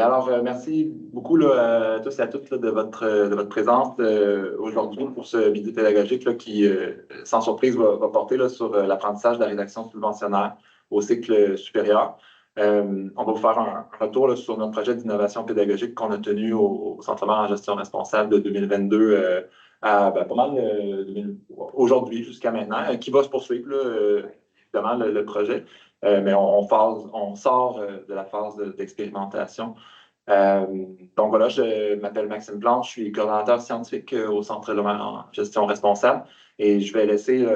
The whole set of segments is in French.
Alors, merci beaucoup là, à tous et à toutes là, de votre présence aujourd'hui pour ce vidéo pédagogique là, qui, sans surprise, va porter là, sur l'apprentissage de la rédaction subventionnaire au cycle supérieur. On va vous faire un retour là, sur notre projet d'innovation pédagogique qu'on a tenu au Centre-Mère en gestion responsable de 2022 à pas mal aujourd'hui jusqu'à maintenant, qui va se poursuivre, là, évidemment, le projet. Mais on sort de la phase d'expérimentation. Donc voilà, je m'appelle Maxime Plante, je suis coordonnateur scientifique au Centre de en gestion responsable et je vais laisser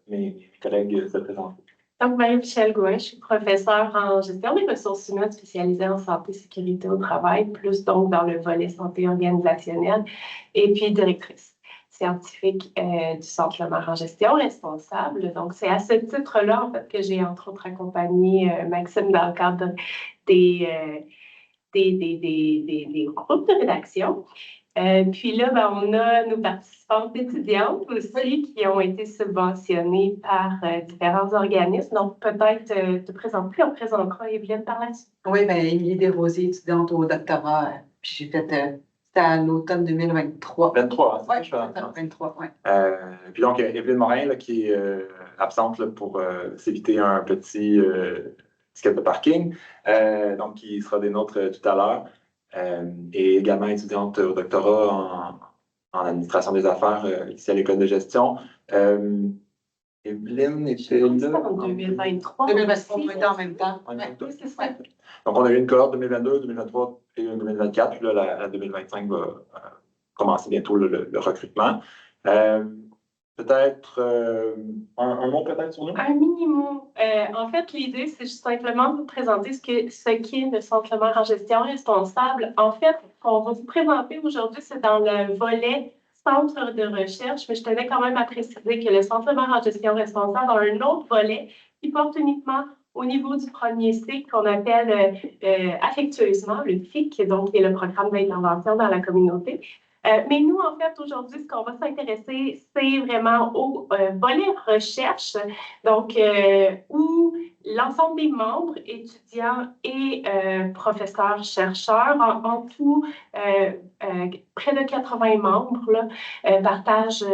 mes collègues se présenter. Donc, Marie-Michèle Gouin, je suis professeure en gestion des ressources humaines spécialisée en santé et sécurité au travail, plus donc dans le volet santé organisationnelle, et puis directrice scientifique du Centre Lemar en gestion responsable. Donc, c'est à ce titre-là, en fait, que j'ai entre autres accompagné Maxime dans le cadre des groupes de rédaction. Puis là, on a nos participantes étudiantes aussi qui ont été subventionnées par différents organismes. Donc, peut-être te présenter, on présentera Evelyne par la suite. Oui, bien, Émilie Desrosiers, étudiante au doctorat. Puis j'ai fait, c'était à l'automne 2023. 23, oui, je fais 23, oui. Puis donc, Evelyne Morin, là, qui est absente là, pour s'éviter un petit ticket de parking, donc qui sera des nôtres tout à l'heure. Et également étudiante au doctorat en administration des affaires ici à l'École de gestion. Evelyne était là en 2023. 2023, on était en même temps. Oui, c'est ça. Donc, on a eu une cohorte 2022, 2023 et 2024. Puis là, la 2025 va commencer bientôt le recrutement. Peut-être un mot peut-être sur nous? Un minimum. En fait, l'idée, c'est juste simplement de vous présenter ce qu'est le Centre Lemar en gestion responsable. En fait, ce qu'on va vous présenter aujourd'hui, c'est dans le volet centre de recherche, mais je tenais quand même à préciser que le Centre Lemar en gestion responsable a un autre volet qui porte uniquement au niveau du premier cycle qu'on appelle affectueusement le FIC, donc qui est le programme d'intervention dans la communauté. Mais nous, en fait, aujourd'hui, ce qu'on va s'intéresser, c'est vraiment au volet recherche, donc où l'ensemble des membres, étudiants et professeurs, chercheurs, en tout, près de 80 membres, là, partagent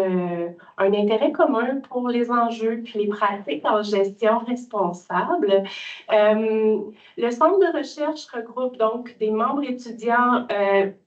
un intérêt commun pour les enjeux puis les pratiques en gestion responsable. Le centre de recherche regroupe donc des membres étudiants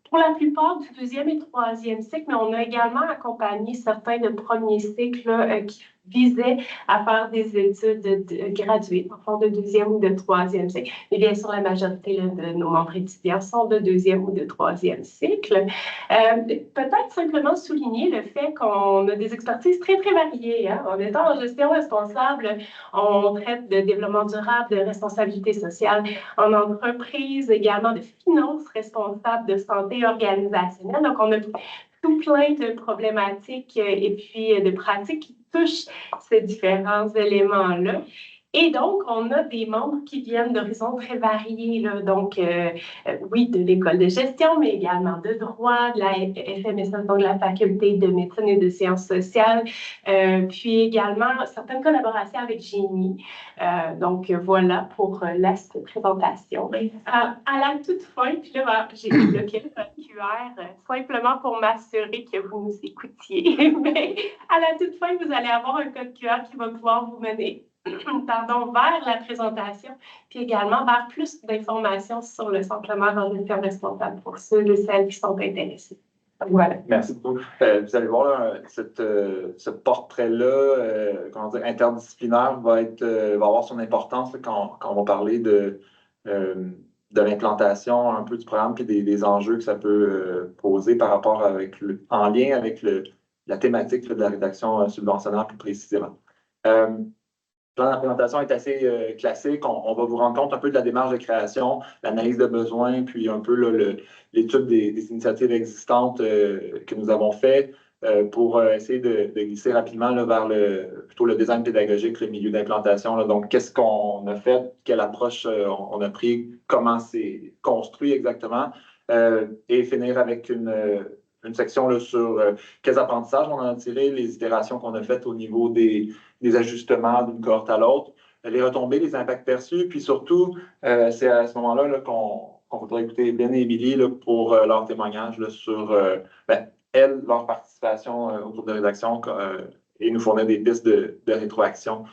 pour la plupart du deuxième et troisième cycle, mais on a également accompagné certains de premier cycle là, qui visaient à faire des études graduées, en fond de deuxième ou de troisième cycle. Et bien sûr, la majorité là, de nos membres étudiants sont de deuxième ou de troisième cycle. Peut-être simplement souligner le fait qu'on a des expertises très, très variées. Hein? En étant en gestion responsable, on traite de développement durable, de responsabilité sociale en entreprise, également de finances responsables, de santé organisationnelle. Donc, on a tout plein de problématiques et puis de pratiques qui touchent ces différents éléments-là. Et donc, on a des membres qui viennent d'horizons très variés, là. Donc, oui, de l'école de gestion, mais également de droit, de la FMSA, donc de la faculté de médecine et de sciences sociales, puis également certaines collaborations avec Génie. Donc, voilà pour l'aspect présentation. À la toute fin, puis là, j'ai bloqué le QR simplement pour m'assurer que vous nous écoutiez. Mais à la toute fin, vous allez avoir un code QR qui va pouvoir vous mener vers la présentation, puis également vers plus d'informations sur le Centre Lemar en gestion responsable pour ceux et celles qui sont intéressés. Donc, voilà. Merci beaucoup. Vous allez voir, là, ce portrait-là, interdisciplinaire, va avoir son importance là, quand on va parler de l'implantation un peu du programme et des enjeux que ça peut poser par rapport en lien avec la thématique là, de la rédaction subventionnaire plus précisément. Le plan d'implémentation est assez classique. On va vous rendre compte un peu de la démarche de création, l'analyse de besoins, puis un peu l'étude des initiatives existantes que nous avons faites pour essayer de glisser rapidement là, vers plutôt le design pédagogique, le milieu d'implantation. Donc, qu'est-ce qu'on a fait, quelle approche on a pris, comment c'est construit exactement, et finir avec une section là, sur quels apprentissages on a tiré, les itérations qu'on a faites au niveau des ajustements d'une cohorte à l'autre, les retombées, les impacts perçus, puis surtout, c'est à ce moment-là là, qu'on on voudrait écouter Ben et Émilie là, pour leur témoignage là, sur leur participation au groupe de rédaction et nous fournir des pistes de rétroaction.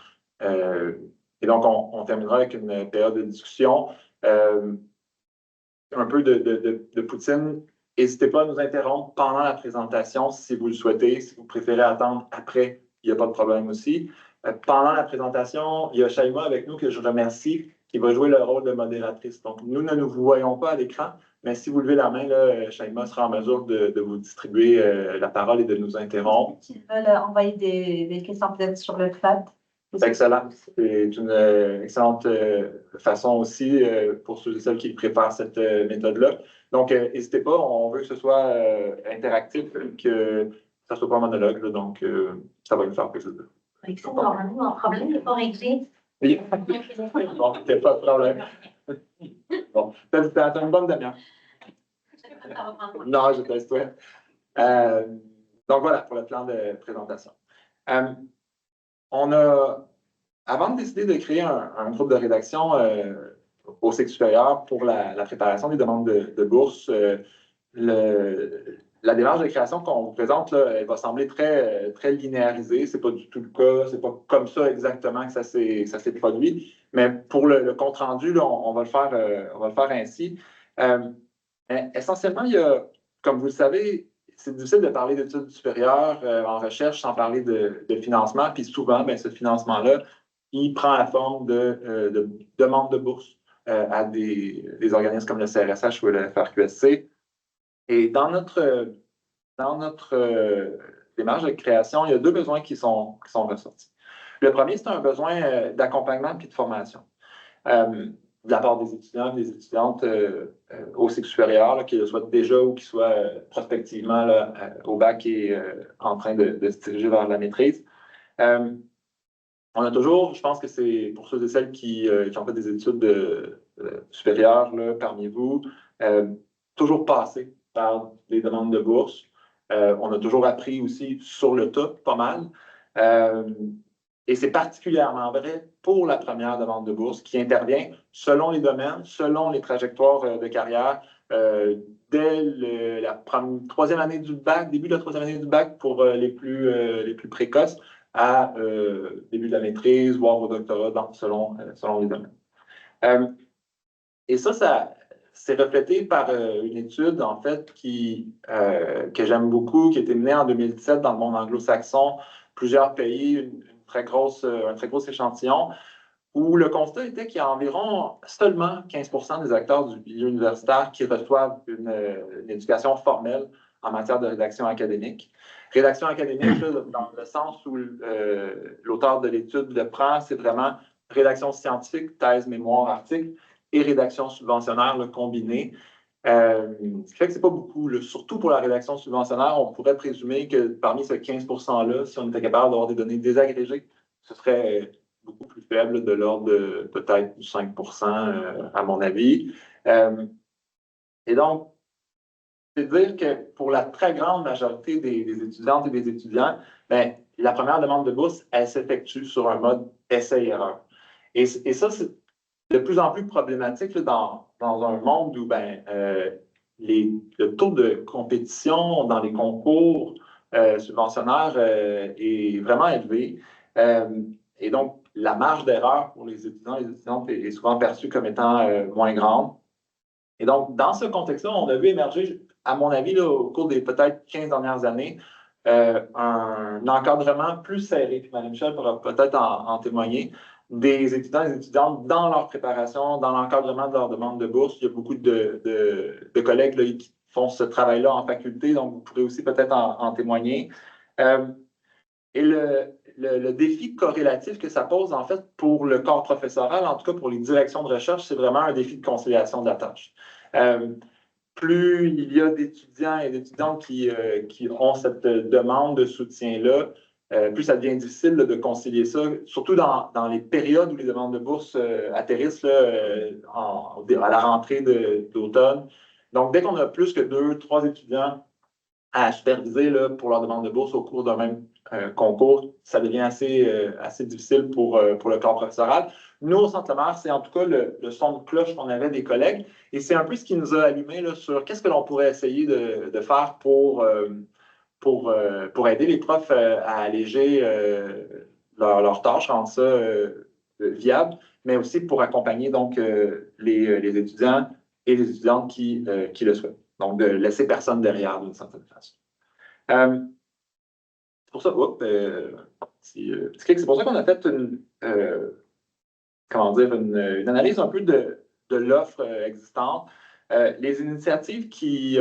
Et donc, on terminera avec une période de discussion. Un peu de poutine. N'hésitez pas à nous interrompre pendant la présentation si vous le souhaitez. Si vous préférez attendre après, il n'y a pas de problème aussi. Pendant la présentation, il y a Shaima avec nous que je remercie, qui va jouer le rôle de modératrice. Donc, nous ne nous voyons pas à l'écran, mais si vous levez la main, là, Shaima sera en mesure de vous distribuer la parole et de nous interrompre. S'ils veulent envoyer des questions peut-être sur le chat. C'est excellent. C'est une excellente façon aussi pour ceux et celles qui préparent cette méthode-là. Donc, n'hésitez pas, on veut que ce soit interactif, que ça ne soit pas un monologue, là, donc ça va nous faire plaisir. Normalement, un problème n'est pas réglé. Oui. Bon, il n'y a pas de problème. Bon, t'as une bonne demi-heure. Non, je teste, ouais. Donc voilà, pour le plan de présentation. Avant de décider de créer un groupe de rédaction au cycle supérieur pour la préparation des demandes de bourse, la démarche de création qu'on vous présente, là, elle va sembler très, très linéarisée. Ce n'est pas du tout le cas. Ce n'est pas comme ça exactement que ça s'est produit. Mais pour le compte-rendu, on va le faire ainsi. Essentiellement, il y a, comme vous le savez, c'est difficile de parler d'études supérieures en recherche sans parler de financement. Puis souvent, ce financement-là, il prend la forme de demandes de bourse à des organismes comme le CRSH ou le FRQSC. Et dans notre démarche de création, il y a deux besoins qui sont ressortis. Le premier, c'est un besoin d'accompagnement et de formation. De la part des étudiants et des étudiantes au cycle supérieur, là, qu'ils le soient déjà ou qu'ils soient prospectivement là, au bac et en train de se diriger vers la maîtrise. On a toujours, je pense que c'est pour ceux et celles qui ont fait des études supérieures là, parmi vous, toujours passé par des demandes de bourse. On a toujours appris aussi sur le tas, pas mal. Et c'est particulièrement vrai pour la première demande de bourse qui intervient selon les domaines, selon les trajectoires de carrière, dès la troisième année du bac, début de la troisième année du bac pour les plus précoces, à début de la maîtrise, voire au doctorat, selon les domaines. Et ça c'est reflété par une étude, en fait, que j'aime beaucoup, qui a été menée en 2017 dans le monde anglo-saxon, plusieurs pays, un très gros échantillon, où le constat était qu'il y a environ seulement 15% des acteurs du milieu universitaire qui reçoivent une éducation formelle en matière de rédaction académique. Rédaction académique, là, dans le sens où l'auteur de l'étude le prend, c'est vraiment rédaction scientifique, thèse, mémoire, article, et rédaction subventionnaire combinée. Ce qui fait que c'est pas beaucoup. Là. Surtout pour la rédaction subventionnaire, on pourrait présumer que parmi ce 15%-là, si on était capable d'avoir des données désagrégées, ce serait beaucoup plus faible, de l'ordre de peut-être 5%, à mon avis. Et donc, c'est dire que pour la très grande majorité des étudiantes et des étudiants, la première demande de bourse, elle s'effectue sur un mode essai-erreur. Et ça, c'est de plus en plus problématique là, dans un monde où le taux de compétition dans les concours subventionnaires est vraiment élevé. Et donc, la marge d'erreur pour les étudiants et les étudiantes est souvent perçue comme étant moins grande. Et donc, dans ce contexte-là, on a vu émerger, à mon avis, là, au cours des peut-être 15 dernières années, un encadrement plus serré. Puis Mme Michel pourra peut-être en témoigner, des étudiants et des étudiantes dans leur préparation, dans l'encadrement de leur demande de bourse. Il y a beaucoup de collègues là, qui font ce travail-là en faculté, donc vous pourrez aussi peut-être en témoigner. Et le défi corrélatif que ça pose, en fait, pour le corps professoral, en tout cas pour les directions de recherche, c'est vraiment un défi de conciliation de la tâche. Plus il y a d'étudiants et d'étudiantes qui ont cette demande de soutien-là, plus ça devient difficile là, de concilier ça, surtout dans les périodes où les demandes de bourse atterrissent là, à la rentrée d'automne. Donc, dès qu'on a plus que 2, 3 étudiants à superviser là, pour leur demande de bourse au cours d'un même concours, ça devient assez difficile pour le corps professoral. Nous, au Centre Lemaire, c'est en tout cas le son de cloche qu'on avait des collègues, et c'est un peu ce qui nous a allumés là, sur qu'est-ce que l'on pourrait essayer de faire pour aider les profs à alléger leurs tâches, rendre ça viable, mais aussi pour accompagner donc les étudiants et les étudiantes qui le souhaitent. Donc, de laisser personne derrière d'une certaine façon. C'est pour ça, c'est pour ça qu'on a fait une analyse un peu de l'offre existante. Les initiatives qui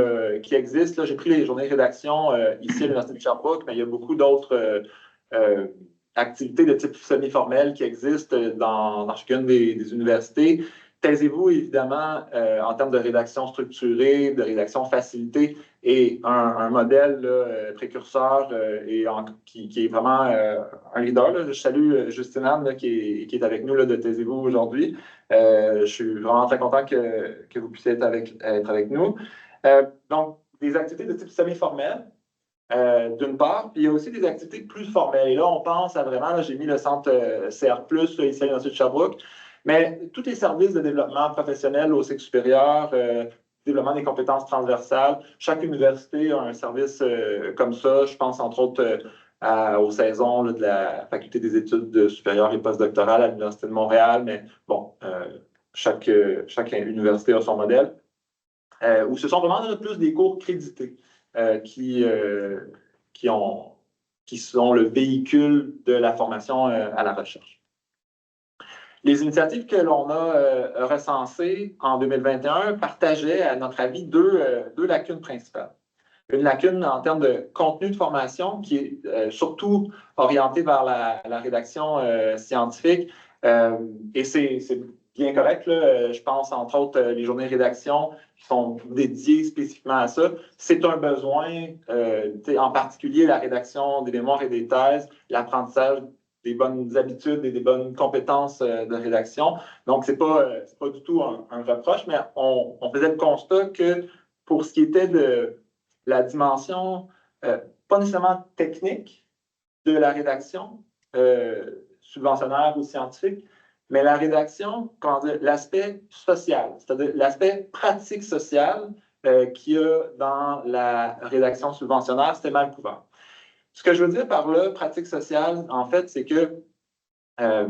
existent, là, j'ai pris les journées de rédaction ici à l'Université de Sherbrooke, mais il y a beaucoup d'autres activités de type semi-formel qui existent dans chacune des universités. Taisez-vous, évidemment, en termes de rédaction structurée, de rédaction facilitée, et un modèle là, précurseur qui est vraiment un leader. Là. Je salue Justine Anne là, qui est avec nous là, de Taisez-vous aujourd'hui. Je suis vraiment très content que vous puissiez être avec nous. Donc, des activités de type semi-formel, d'une part, puis il y a aussi des activités plus formelles. Et là, on pense à vraiment, là, j'ai mis le centre CR+, là, ici à l'Université de Sherbrooke, mais tous les services de développement professionnel au cycle supérieur, développement des compétences transversales, chaque université a un service comme ça. Je pense entre autres aux saisons là, de la Faculté des études supérieures et postdoctorales à l'Université de Montréal, mais bon, chaque université a son modèle, où ce sont vraiment plus des cours crédités qui sont le véhicule de la formation à la recherche. Les initiatives que l'on a recensées en 2021 partageaient, à notre avis, deux lacunes principales. Une lacune en termes de contenu de formation qui est surtout orientée vers la rédaction scientifique. Et c'est bien correct, là. Je pense entre autres les journées de rédaction qui sont dédiées spécifiquement à ça. C'est un besoin, en particulier la rédaction des mémoires et des thèses, l'apprentissage des bonnes habitudes et des bonnes compétences de rédaction. Donc, c'est pas du tout un reproche, mais on faisait le constat que pour ce qui était de la dimension, pas nécessairement technique de la rédaction, subventionnaire ou scientifique, mais la rédaction, l'aspect social, c'est-à-dire l'aspect pratique social qu'il y a dans la rédaction subventionnaire, c'était mal couvert. Ce que je veux dire par là, pratique sociale, en fait, c'est que le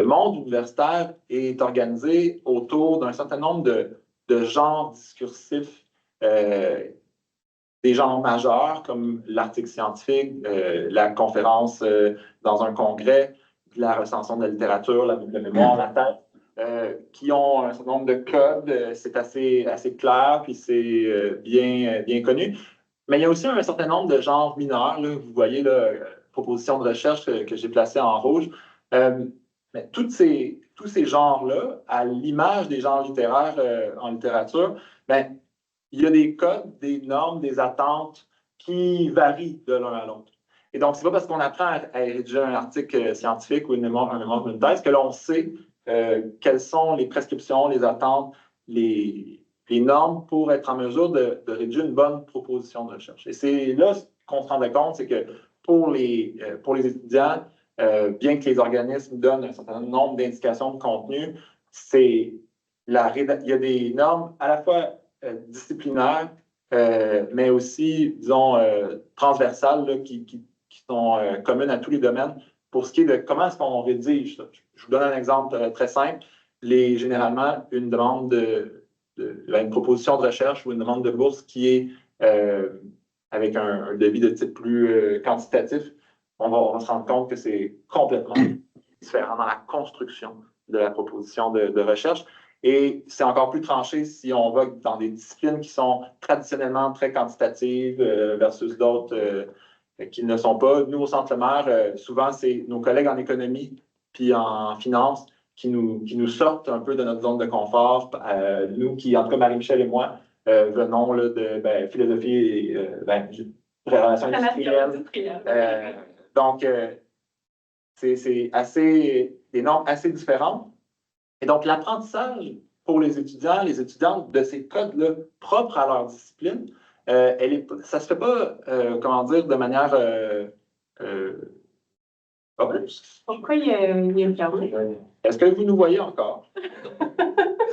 monde universitaire est organisé autour d'un certain nombre de genres discursifs, des genres majeurs comme l'article scientifique, la conférence dans un congrès, la recension de la littérature, la mémoire, la thèse. Qui ont un certain nombre de codes, c'est assez clair, puis c'est bien connu. Mais il y a aussi un certain nombre de genres mineurs. Là, vous voyez la proposition de recherche que j'ai placée en rouge. Mais tous ces genres-là, à l'image des genres littéraires en littérature, ben, il y a des codes, des normes, des attentes qui varient de l'un à l'autre. Et donc, c'est pas parce qu'on apprend à rédiger un article scientifique ou une mémoire d'une thèse que l'on sait quelles sont les prescriptions, les attentes, les normes pour être en mesure de rédiger une bonne proposition de recherche. Et c'est là qu'on se rendait compte, c'est que pour les étudiants, bien que les organismes donnent un certain nombre d'indications de contenu, il y a des normes à la fois disciplinaires, mais aussi, disons, transversales là, qui sont communes à tous les domaines pour ce qui est de comment est-ce qu'on rédige ça. Je vous donne un exemple très simple. Généralement, une demande une proposition de recherche ou une demande de bourse qui est avec un devis de type plus quantitatif, on va se rendre compte que c'est complètement différent dans la construction de la proposition de recherche. Et c'est encore plus tranché si on va dans des disciplines qui sont traditionnellement très quantitatives versus d'autres qui ne le sont pas. Nous, au Centre Lemaire, souvent, c'est nos collègues en économie puis en finance qui nous sortent un peu de notre zone de confort. Nous qui, en tout cas, Marie-Michel et moi, venons là, de philosophie et relations industrielles. Donc, c'est des normes assez différentes. Et donc, l'apprentissage pour les étudiants, les étudiantes de ces codes-là propres à leur discipline ça se fait pas, comment dire, de manière... Pourquoi il est fermé? Est-ce que vous nous voyez encore?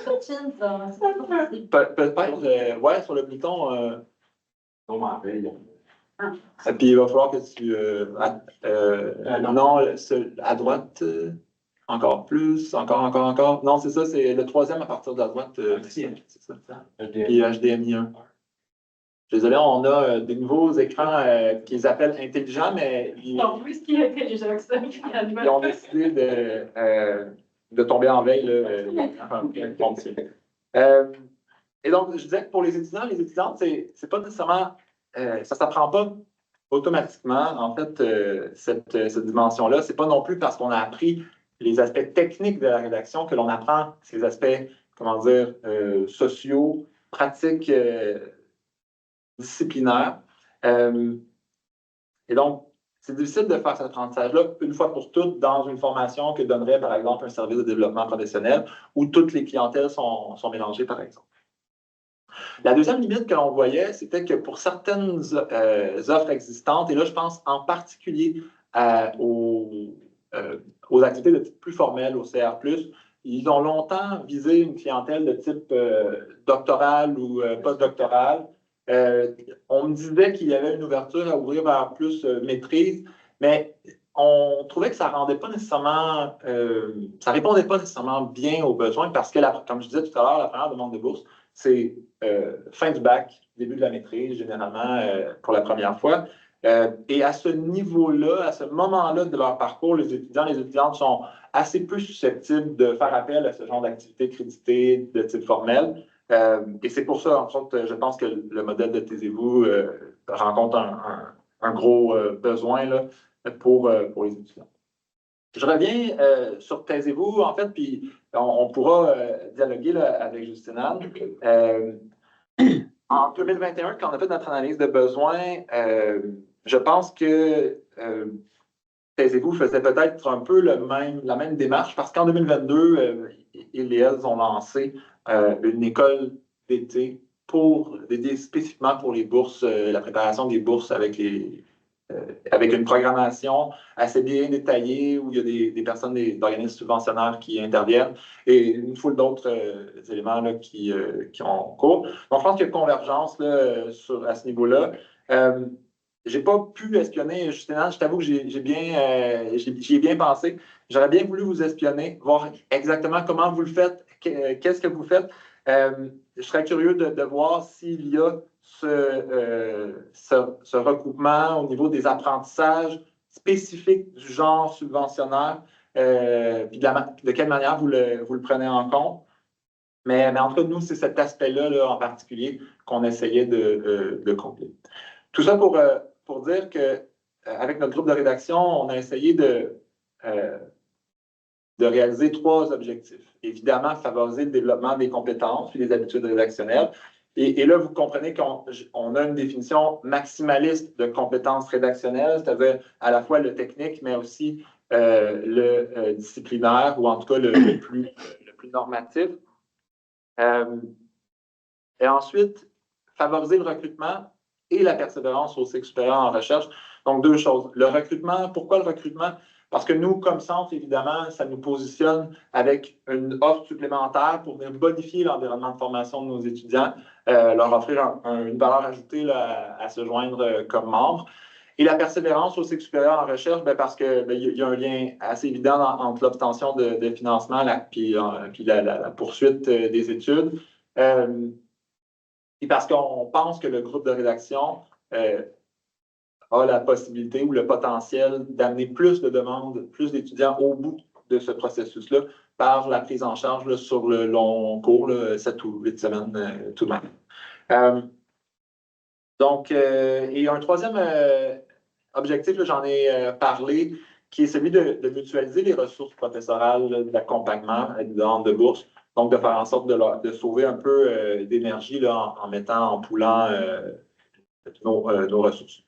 Sur Teams, c'est pas possible. Peut-être, ouais, sur le bouton. Et puis il va falloir que tu. Non, à droite, encore plus, encore. Non, c'est ça, c'est le troisième à partir de la droite. C'est ça. Puis HDMI 1. Désolé, on a des nouveaux écrans qu'ils appellent intelligents, mais Non, plus qu'il est intelligent que ça, finalement. ils ont décidé de tomber en veille. Et donc, je disais que pour les étudiantes, c'est pas nécessairement, ça s'apprend pas automatiquement. En fait, cette dimension-là, c'est pas non plus parce qu'on a appris les aspects techniques de la rédaction que l'on apprend ces aspects, comment dire, sociaux, pratiques, disciplinaires. Et donc, c'est difficile de faire cet apprentissage-là une fois pour toutes dans une formation que donnerait, par exemple, un service de développement professionnel où toutes les clientèles sont mélangées, par exemple. La deuxième limite que l'on voyait, c'était que pour certaines offres existantes, et là, je pense en particulier aux activités de type plus formel, au CR+, ils ont longtemps visé une clientèle de type doctoral ou postdoctoral. On me disait qu'il y avait une ouverture à ouvrir vers plus maîtrise, mais on trouvait que ça rendait pas nécessairement, ça répondait pas nécessairement bien aux besoins parce que, comme je disais tout à l'heure, la première demande de bourse, c'est fin du bac, début de la maîtrise, généralement pour la première fois. Et à ce niveau-là, à ce moment-là de leur parcours, les étudiantes sont assez peu susceptibles de faire appel à ce genre d'activité créditée de type formel. Et c'est pour ça, en fait, je pense que le modèle de Taisez-vous rencontre un gros besoin là, pour les étudiants. Je reviens sur Taisez-vous, en fait, puis on pourra dialoguer là, avec Justine Anne. En 2021, quand on a fait notre analyse de besoins, je pense que Taisez-vous faisait peut-être un peu la même démarche, parce qu'en 2022, ils et elles ont lancé une école d'été dédiée spécifiquement pour les bourses, la préparation des bourses avec une programmation assez bien détaillée où il y a des personnes, d'organismes subventionnaires qui interviennent et une foule d'autres éléments là, qui ont cours. Donc, je pense qu'il y a convergence là, à ce niveau-là. Je n'ai pas pu espionner, Justin, je t'avoue que j'y ai bien pensé. J'aurais bien voulu vous espionner, voir exactement comment vous le faites, qu'est-ce que vous faites. Je serais curieux de voir s'il y a ce recoupement au niveau des apprentissages spécifiques du genre subventionnaire, puis de quelle manière vous le prenez en compte. Mais entre nous, c'est cet aspect-là là, en particulier qu'on essayait de combler. Tout ça pour dire qu'avec notre groupe de rédaction, on a essayé de réaliser 3 objectifs. Évidemment, favoriser le développement des compétences et des habitudes rédactionnelles. Et là, vous comprenez qu'on a une définition maximaliste de compétences rédactionnelles, c'est-à-dire à la fois le technique, mais aussi le disciplinaire, ou en tout cas le plus normatif. Et ensuite, favoriser le recrutement et la persévérance au cycle supérieur en recherche. Donc, 2 choses. Le recrutement, pourquoi le recrutement? Parce que nous, comme centre, évidemment, ça nous positionne avec une offre supplémentaire pour venir bonifier l'environnement de formation de nos étudiants, leur offrir une valeur ajoutée là, à se joindre comme membre. Et la persévérance au cycle supérieur en recherche, parce qu'il y a un lien assez évident entre l'obtention de financement puis la poursuite des études. Et parce qu'on pense que le groupe de rédaction a la possibilité ou le potentiel d'amener plus de demandes, plus d'étudiants au bout de ce processus-là par la prise en charge là, sur le long cours, là, 7 ou 8 semaines tout de même. Et un troisième objectif, j'en ai parlé, qui est celui de mutualiser les ressources professorales d'accompagnement et de demande de bourse. Donc, de faire en sorte de sauver un peu d'énergie en poulant nos ressources.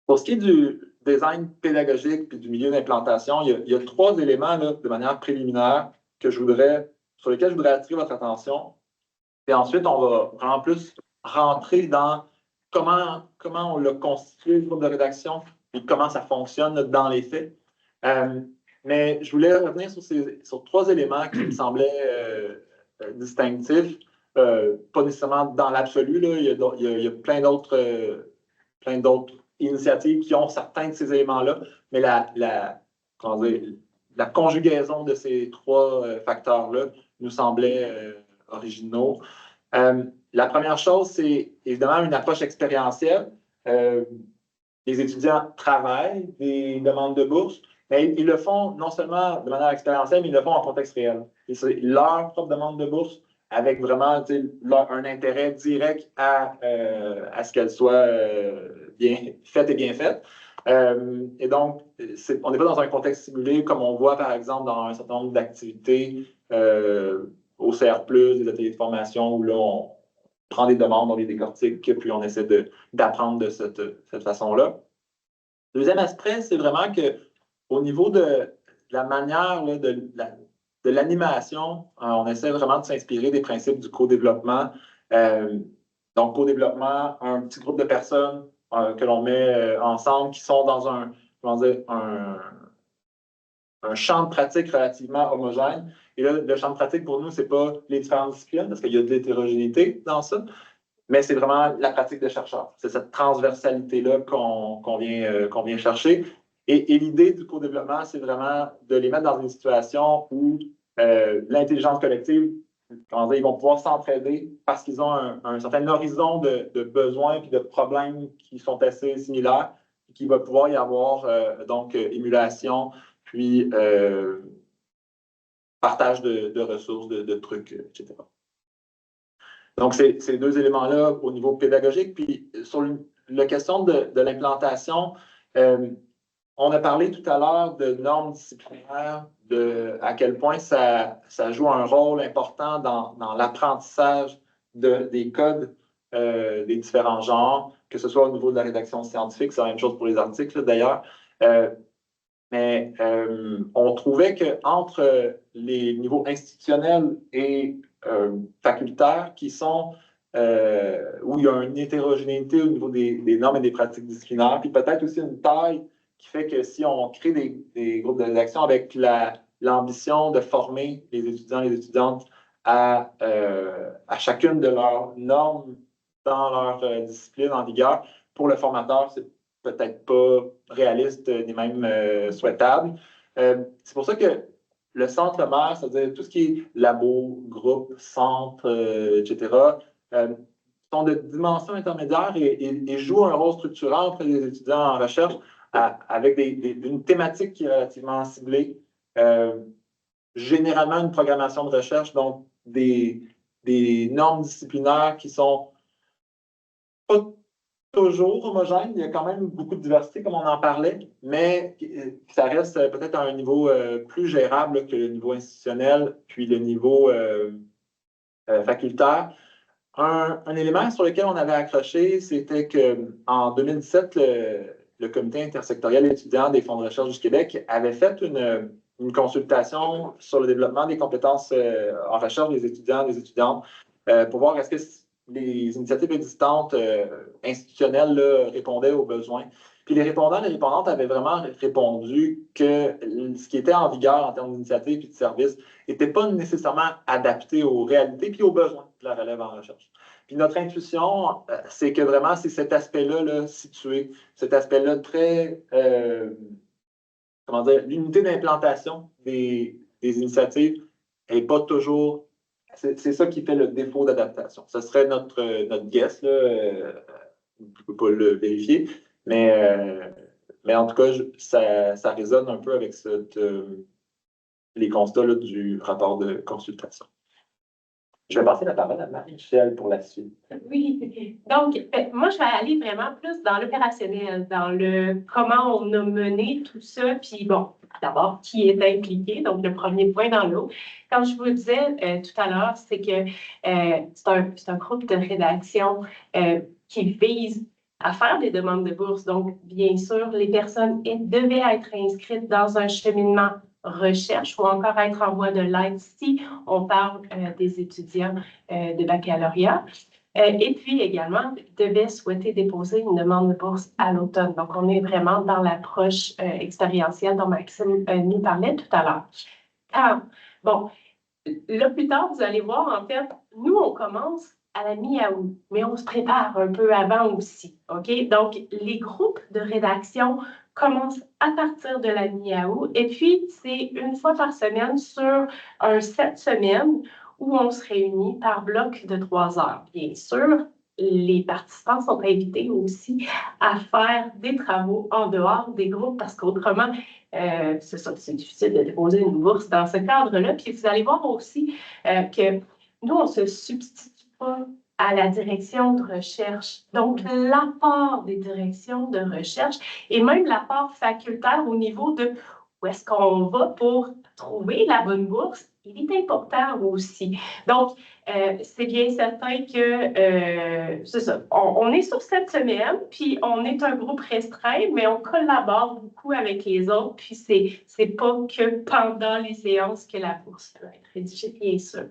Pour ce qui est du design pédagogique et du milieu d'implantation, il y a 3 éléments là, de manière préliminaire sur lesquels je voudrais attirer votre attention. Et ensuite, on va vraiment plus rentrer dans comment on l'a constitué, le groupe de rédaction, et comment ça fonctionne dans les faits. Mais je voulais revenir sur 3 éléments qui me semblaient distinctifs, pas nécessairement dans l'absolu. Il y a plein d'autres initiatives qui ont certains de ces éléments-là, mais la conjugaison de ces 3 facteurs-là nous semblait originaux. La première chose, c'est évidemment une approche expérientielle. Les étudiants travaillent des demandes de bourse, mais ils le font non seulement de manière expérientielle, mais ils le font en contexte réel. Et c'est leur propre demande de bourse avec vraiment un intérêt direct à ce qu'elle soit bien faite et bien faite. Et donc, on n'est pas dans un contexte simulé comme on voit, par exemple, dans un certain nombre d'activités au CR+, des ateliers de formation où là, on prend des demandes, on les décortique, puis on essaie d'apprendre de cette façon-là. Deuxième aspect, c'est vraiment qu'au niveau de la manière là, de l'animation, on essaie vraiment de s'inspirer des principes du co-développement. Donc, co-développement, un petit groupe de personnes que l'on met ensemble qui sont dans un champ de pratique relativement homogène. Et là, le champ de pratique, pour nous, ce n'est pas les différentes disciplines, parce qu'il y a de l'hétérogénéité dans ça, mais c'est vraiment la pratique de chercheur. C'est cette transversalité-là qu'on vient chercher. Et l'idée du co-développement, c'est vraiment de les mettre dans une situation où l'intelligence collective, ils vont pouvoir s'entraider parce qu'ils ont un certain horizon de besoins et de problèmes qui sont assez similaires, et qu'il va pouvoir y avoir donc émulation, puis partage de ressources, de trucs, etc. Donc, ces 2 éléments-là au niveau pédagogique. Puis, sur la question de l'implantation, on a parlé tout à l'heure de normes disciplinaires, à quel point ça joue un rôle important dans l'apprentissage des codes des différents genres, que ce soit au niveau de la rédaction scientifique, c'est la même chose pour les articles d'ailleurs. Mais on trouvait qu'entre les niveaux institutionnels et facultaires qui sont où il y a une hétérogénéité au niveau des normes et des pratiques disciplinaires, puis peut-être aussi une taille qui fait que si on crée des groupes de rédaction avec l'ambition de former les étudiants et les étudiantes à chacune de leurs normes dans leur discipline en vigueur, pour le formateur, c'est peut-être pas réaliste ni même souhaitable. C'est pour ça que le centre mère, c'est-à-dire tout ce qui est labo, groupe, centre, etc., sont de dimensions intermédiaires et jouent un rôle structurant auprès des étudiants en recherche avec une thématique qui est relativement ciblée. Généralement, une programmation de recherche, donc des normes disciplinaires qui sont pas toujours homogène, il y a quand même beaucoup de diversité, comme on en parlait, mais ça reste peut-être à un niveau plus gérable que le niveau institutionnel, puis le niveau facultaire. Un élément sur lequel on avait accroché, c'était qu'en 2017, le Comité intersectoriel étudiant des fonds de recherche du Québec avait fait une consultation sur le développement des compétences en recherche des étudiants et des étudiantes pour voir est-ce que les initiatives existantes institutionnelles là, répondaient aux besoins. Puis les répondants et les répondantes avaient vraiment répondu que ce qui était en vigueur en termes d'initiatives et de services n'était pas nécessairement adapté aux réalités puis aux besoins de la relève en recherche. Puis notre intuition, c'est que vraiment, c'est cet aspect-là là, situé, cet aspect-là très, comment dire, l'unité d'implantation des initiatives n'est pas toujours. C'est ça qui fait le défaut d'adaptation. Ce serait notre guess, là. Je ne peux pas le vérifier, mais en tout cas, ça résonne un peu avec les constats là, du rapport de consultation. Je vais passer la parole à Marie-Michel pour la suite. Oui, donc moi, je vais aller vraiment plus dans l'opérationnel, dans le comment on a mené tout ça, puis bon, d'abord, qui est impliqué, donc le premier point dans l'eau. Comme je vous le disais tout à l'heure, c'est que c'est un groupe de rédaction qui vise à faire des demandes de bourse. Donc, bien sûr, les personnes devaient être inscrites dans un cheminement recherche ou encore être en voie de l'aide si on parle des étudiants de baccalauréat. Et puis également, devait souhaiter déposer une demande de bourse à l'automne. Donc, on est vraiment dans l'approche expérientielle dont Maxime nous parlait tout à l'heure. Bon, là, plus tard, vous allez voir, en fait, nous, on commence à la mi-août, mais on se prépare un peu avant aussi, OK? Donc, les groupes de rédaction commencent à partir de la mi-août, et puis c'est une fois par semaine sur un 7 semaines où on se réunit par bloc de 3 heures. Bien sûr, les participants sont invités aussi à faire des travaux en dehors des groupes parce qu'autrement, c'est ça, c'est difficile de déposer une bourse dans ce cadre-là. Puis vous allez voir aussi que nous, on ne se substitue pas à la direction de recherche. Donc, l'apport des directions de recherche et même l'apport facultaire au niveau de où est-ce qu'on va pour trouver la bonne bourse, il est important aussi. Donc, c'est bien certain que, c'est ça, on est sur cette semaine, puis on est un groupe restreint, mais on collabore beaucoup avec les autres, puis c'est pas que pendant les séances que la bourse peut être rédigée, bien sûr.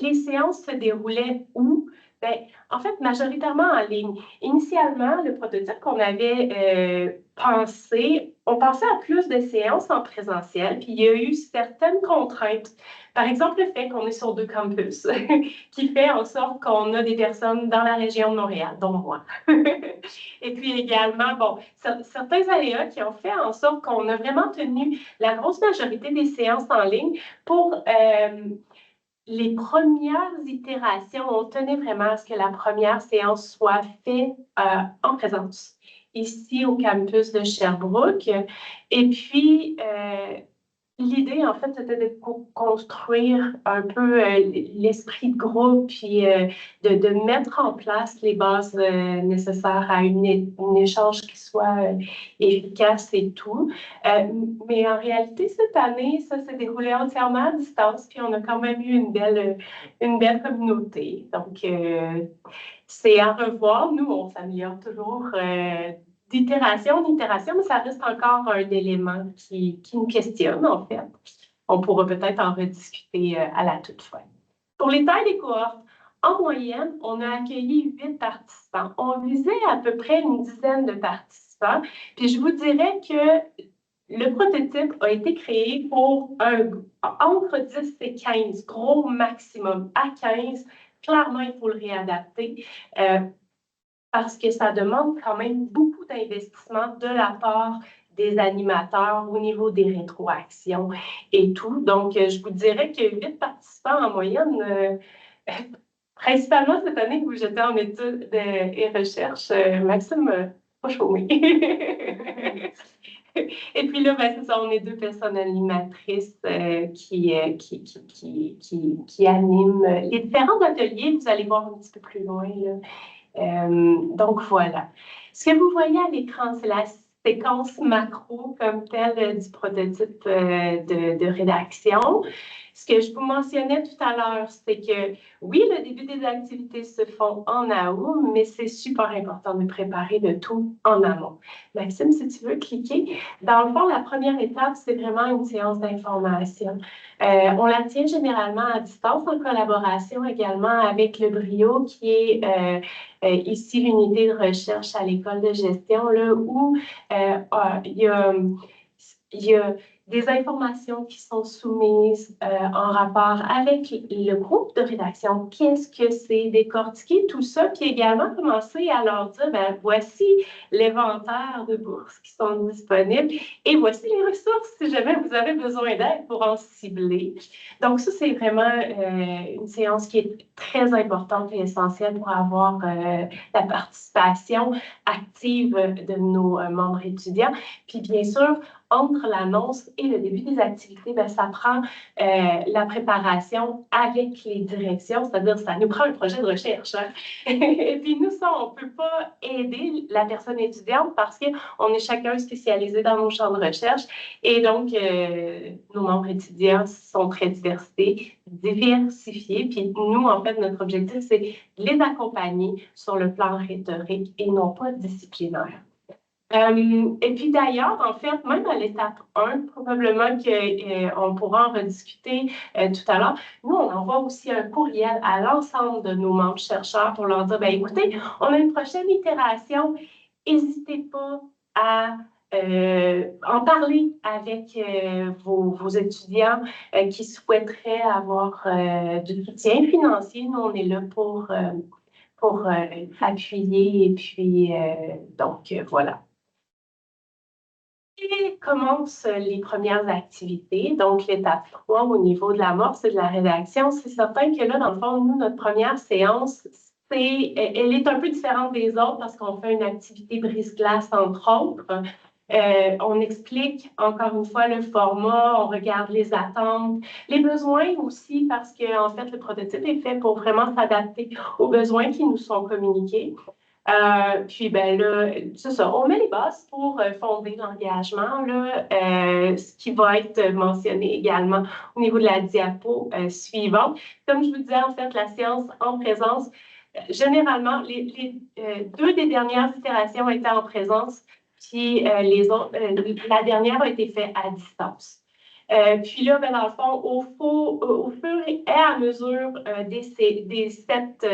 Les séances se déroulaient où? Bien, en fait, majoritairement en ligne. Initialement, le prototype qu'on avait pensé, on pensait à plus de séances en présentiel, puis il y a eu certaines contraintes. Par exemple, le fait qu'on est sur 2 campus, qui fait en sorte qu'on a des personnes dans la région de Montréal, dont moi. Et puis également, bon, certains aléas qui ont fait en sorte qu'on a vraiment tenu la grosse majorité des séances en ligne pour les premières itérations, on tenait vraiment à ce que la première séance soit faite en présence, ici au campus de Sherbrooke. Et puis, l'idée, en fait, c'était de construire un peu l'esprit de groupe, puis de mettre en place les bases nécessaires à un échange qui soit efficace et tout. Mais en réalité, cette année, ça s'est déroulé entièrement à distance, puis on a quand même eu une belle communauté. Donc, c'est à revoir. Nous, on s'améliore toujours d'itération en itération, mais ça reste encore un élément qui nous questionne, en fait. On pourra peut-être en rediscuter à la toute fin. Pour les tailles des cohortes, en moyenne, on a accueilli 8 participants. On visait à peu près une dizaine de participants. Puis je vous dirais que le prototype a été créé pour entre 10 et 15, gros maximum à 15. Clairement, il faut le réadapter. Parce que ça demande quand même beaucoup d'investissement de la part des animateurs au niveau des rétroactions et tout. Donc, je vous dirais que 8 participants en moyenne, principalement cette année où j'étais en études et recherche, Maxime n'a pas chômé. Et puis là, ben, c'est ça, on est 2 personnes animatrices qui animent les différents ateliers. Vous allez voir un petit peu plus loin, là. Donc, voilà. Ce que vous voyez à l'écran, c'est la séquence macro comme telle du prototype de rédaction. Ce que je vous mentionnais tout à l'heure, c'est que oui, le début des activités se font en août, mais c'est super important de préparer le tout en amont. Maxime, si tu veux cliquer. Dans le fond, la première étape, c'est vraiment une séance d'information. On la tient généralement à distance en collaboration également avec le BRIO, qui est ici l'unité de recherche à l'école de gestion, là, où il y a des informations qui sont soumises en rapport avec le groupe de rédaction. Qu'est-ce que c'est? Décortiquer tout ça, puis également commencer à leur dire, ben, voici l'inventaire de bourses qui sont disponibles et voici les ressources si jamais vous avez besoin d'aide pour en cibler. Donc, ça, c'est vraiment une séance qui est très importante et essentielle pour avoir la participation active de nos membres étudiants. Puis, bien sûr, entre l'annonce et le début des activités, bien, ça prend la préparation avec les directions, c'est-à-dire ça nous prend un projet de recherche. Hein? Et puis nous, ça, on ne peut pas aider la personne étudiante parce qu'on est chacun spécialisé dans nos champs de recherche. Et donc, nos membres étudiants sont très diversifiés. Puis nous, en fait, notre objectif, c'est de les accompagner sur le plan rhétorique et non pas disciplinaire. Et puis d'ailleurs, en fait, même à l'étape 1, probablement qu'on pourra en rediscuter tout à l'heure, nous, on envoie aussi un courriel à l'ensemble de nos membres chercheurs pour leur dire, ben écoutez, on a une prochaine itération, n'hésitez pas à en parler avec vos étudiants qui souhaiteraient avoir du soutien financier. Nous, on est là pour appuyer et puis donc voilà. Et commencent les premières activités, donc l'étape 3 au niveau de l'amorce et de la rédaction. C'est certain que là, dans le fond, nous, notre première séance, elle est un peu différente des autres parce qu'on fait une activité brise-glace, entre autres. On explique encore une fois le format, on regarde les attentes, les besoins aussi, parce que en fait, le prototype est fait pour vraiment s'adapter aux besoins qui nous sont communiqués. Puis, ben là, c'est ça, on met les bases pour fonder l'engagement, ce qui va être mentionné également au niveau de la diapo suivante. Comme je vous disais, en fait, la séance en présence, généralement, les deux des dernières itérations étaient en présence, puis les autres, la dernière a été faite à distance. Puis là, ben, dans le fond, au fur et à mesure des 7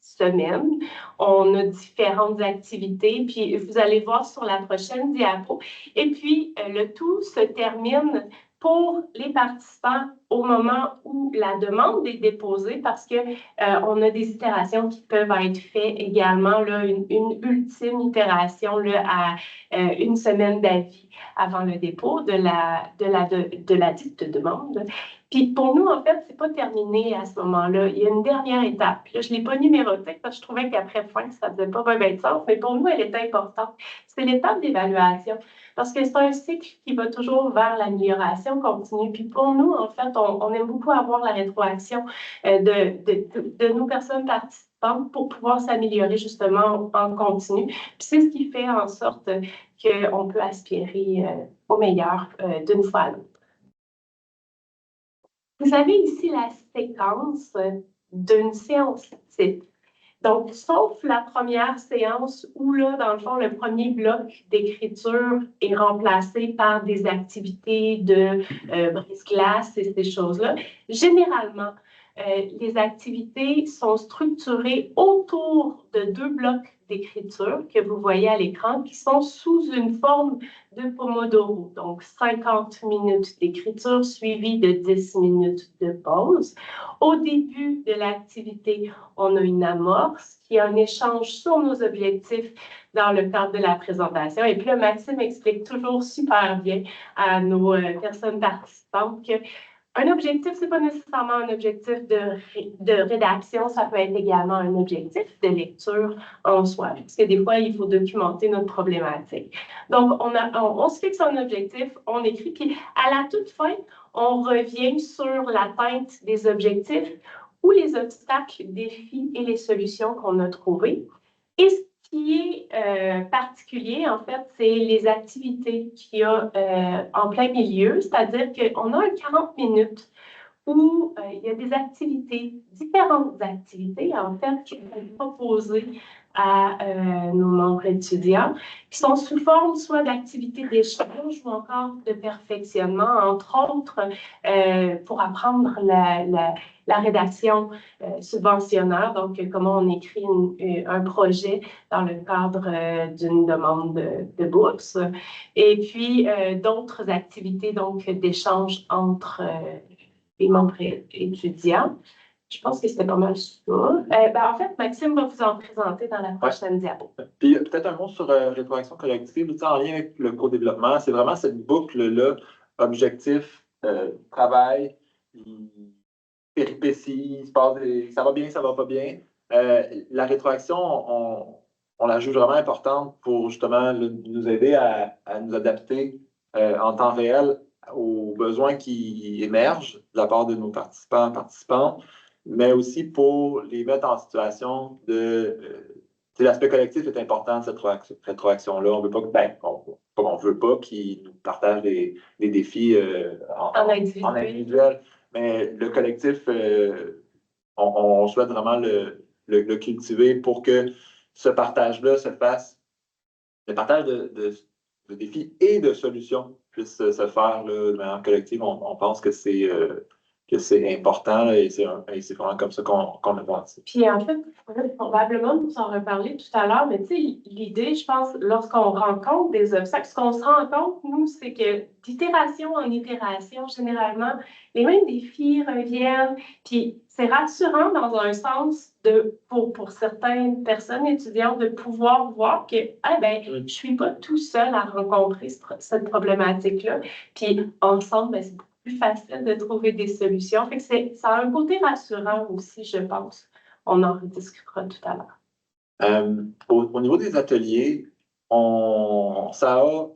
semaines, on a différentes activités, puis vous allez voir sur la prochaine diapo. Et puis, le tout se termine pour les participants au moment où la demande est déposée, parce que on a des itérations qui peuvent être faites également, là, une ultime itération là, à une semaine d'avis avant le dépôt de la dite demande. Puis pour nous, en fait, c'est pas terminé à ce moment-là. Il y a une dernière étape. Là, je ne l'ai pas numérotée parce que je trouvais qu'après fin, ça ne faisait pas bien de sens, mais pour nous, elle est importante. C'est l'étape d'évaluation. Parce que c'est un cycle qui va toujours vers l'amélioration continue. Puis pour nous, en fait, on aime beaucoup avoir la rétroaction de nos personnes participantes pour pouvoir s'améliorer justement en continu. Puis c'est ce qui fait en sorte qu'on peut aspirer au meilleur d'une fois à l'autre. Vous avez ici la séquence d'une séance type. Donc, sauf la première séance où, là, dans le fond, le premier bloc d'écriture est remplacé par des activités de brise-glace et ces choses-là. Généralement, les activités sont structurées autour de 2 blocs d'écriture que vous voyez à l'écran qui sont sous une forme de Pomodoro. Donc, 50 minutes d'écriture suivies de 10 minutes de pause. Au début de l'activité, on a une amorce qui est un échange sur nos objectifs dans le cadre de la présentation. Et puis, Maxime explique toujours super bien à nos personnes participantes que un objectif, ce n'est pas nécessairement un objectif de rédaction, ça peut être également un objectif de lecture en soi, parce que des fois, il faut documenter notre problématique. Donc, on se fixe un objectif, on écrit, puis à la toute fin, on revient sur l'atteinte des objectifs ou les obstacles, défis et les solutions qu'on a trouvées. Et ce qui est particulier, en fait, c'est les activités qu'il y a en plein milieu, c'est-à-dire qu'on a un 40 minutes où il y a des activités, différentes activités, en fait, qui sont proposées à nos membres étudiants, qui sont sous forme soit d'activités d'échange ou encore de perfectionnement, entre autres, pour apprendre la rédaction subventionnaire, donc comment on écrit un projet dans le cadre d'une demande de bourse, et puis d'autres activités donc d'échange entre les membres étudiants. Je pense que c'était pas mal ça. En fait, Maxime va vous en présenter dans la prochaine diapo. Puis peut-être un mot sur rétroaction collective, en lien avec le co-développement. C'est vraiment cette boucle-là, objectif, travail, péripéties, ça va bien, ça va pas bien. La rétroaction, on la juge vraiment importante pour justement nous aider à nous adapter en temps réel aux besoins qui émergent de la part de nos participantes, mais aussi pour les mettre en situation de... l'aspect collectif est important de cette rétroaction-là. On veut pas on veut pas qu'ils nous partagent des défis en individuel, mais le collectif, on souhaite vraiment le cultiver pour que ce partage-là se fasse le partage de défis et de solutions puisse se faire là, de manière collective. On pense que c'est important là, et c'est vraiment comme ça qu'on le voit. Puis en fait, probablement nous en reparler tout à l'heure, mais tu sais, l'idée, je pense, lorsqu'on rencontre des obstacles, ce qu'on se rend compte, nous, c'est que d'itération en itération, généralement, les mêmes défis reviennent. Puis c'est rassurant dans un sens pour certaines personnes étudiantes de pouvoir voir que je suis pas tout seul à rencontrer cette problématique-là. Puis ensemble, ben, c'est plus facile de trouver des solutions. Fait que ça a un côté rassurant aussi, je pense. On en rediscutera tout à l'heure. Au niveau des ateliers, ça a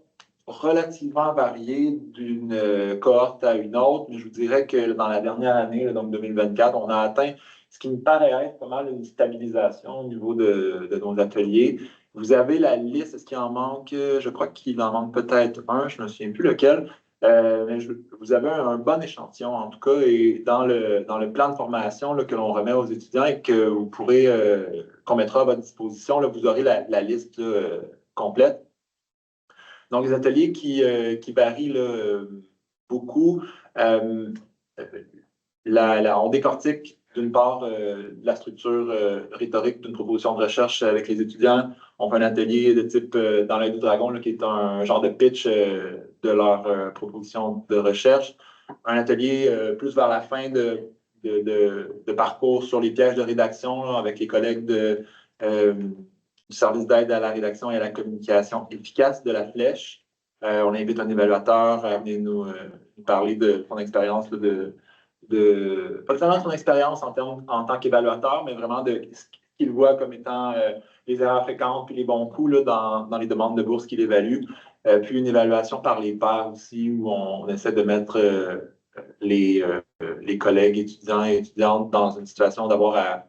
relativement varié d'une cohorte à une autre, mais je vous dirais que dans la dernière année, là, donc 2024, on a atteint ce qui me paraît être pas mal une stabilisation au niveau de nos ateliers. Vous avez la liste, est-ce qu'il en manque? Je crois qu'il en manque peut-être un, je ne me souviens plus lequel. Mais vous avez un bon échantillon, en tout cas, et dans le plan de formation là, que l'on remet aux étudiants et que vous pourrez, qu'on mettra à votre disposition, là, vous aurez la liste là, complète. Donc, les ateliers qui varient là, beaucoup. On décortique d'une part la structure rhétorique d'une proposition de recherche avec les étudiants. On fait un atelier de type dans l'œil du dragon, là, qui est un genre de pitch de leur proposition de recherche. Un atelier plus vers la fin de parcours sur les pièges de rédaction là, avec les collègues du service d'aide à la rédaction et à la communication efficace de la Flèche. On invite un évaluateur à venir nous parler de son expérience pas seulement son expérience en tant qu'évaluateur, mais vraiment de ce qu'il voit comme étant les erreurs fréquentes puis les bons coups là, dans les demandes de bourse qu'il évalue. Puis une évaluation par les pairs aussi, où on essaie de mettre les collègues étudiants et étudiantes dans une situation d'avoir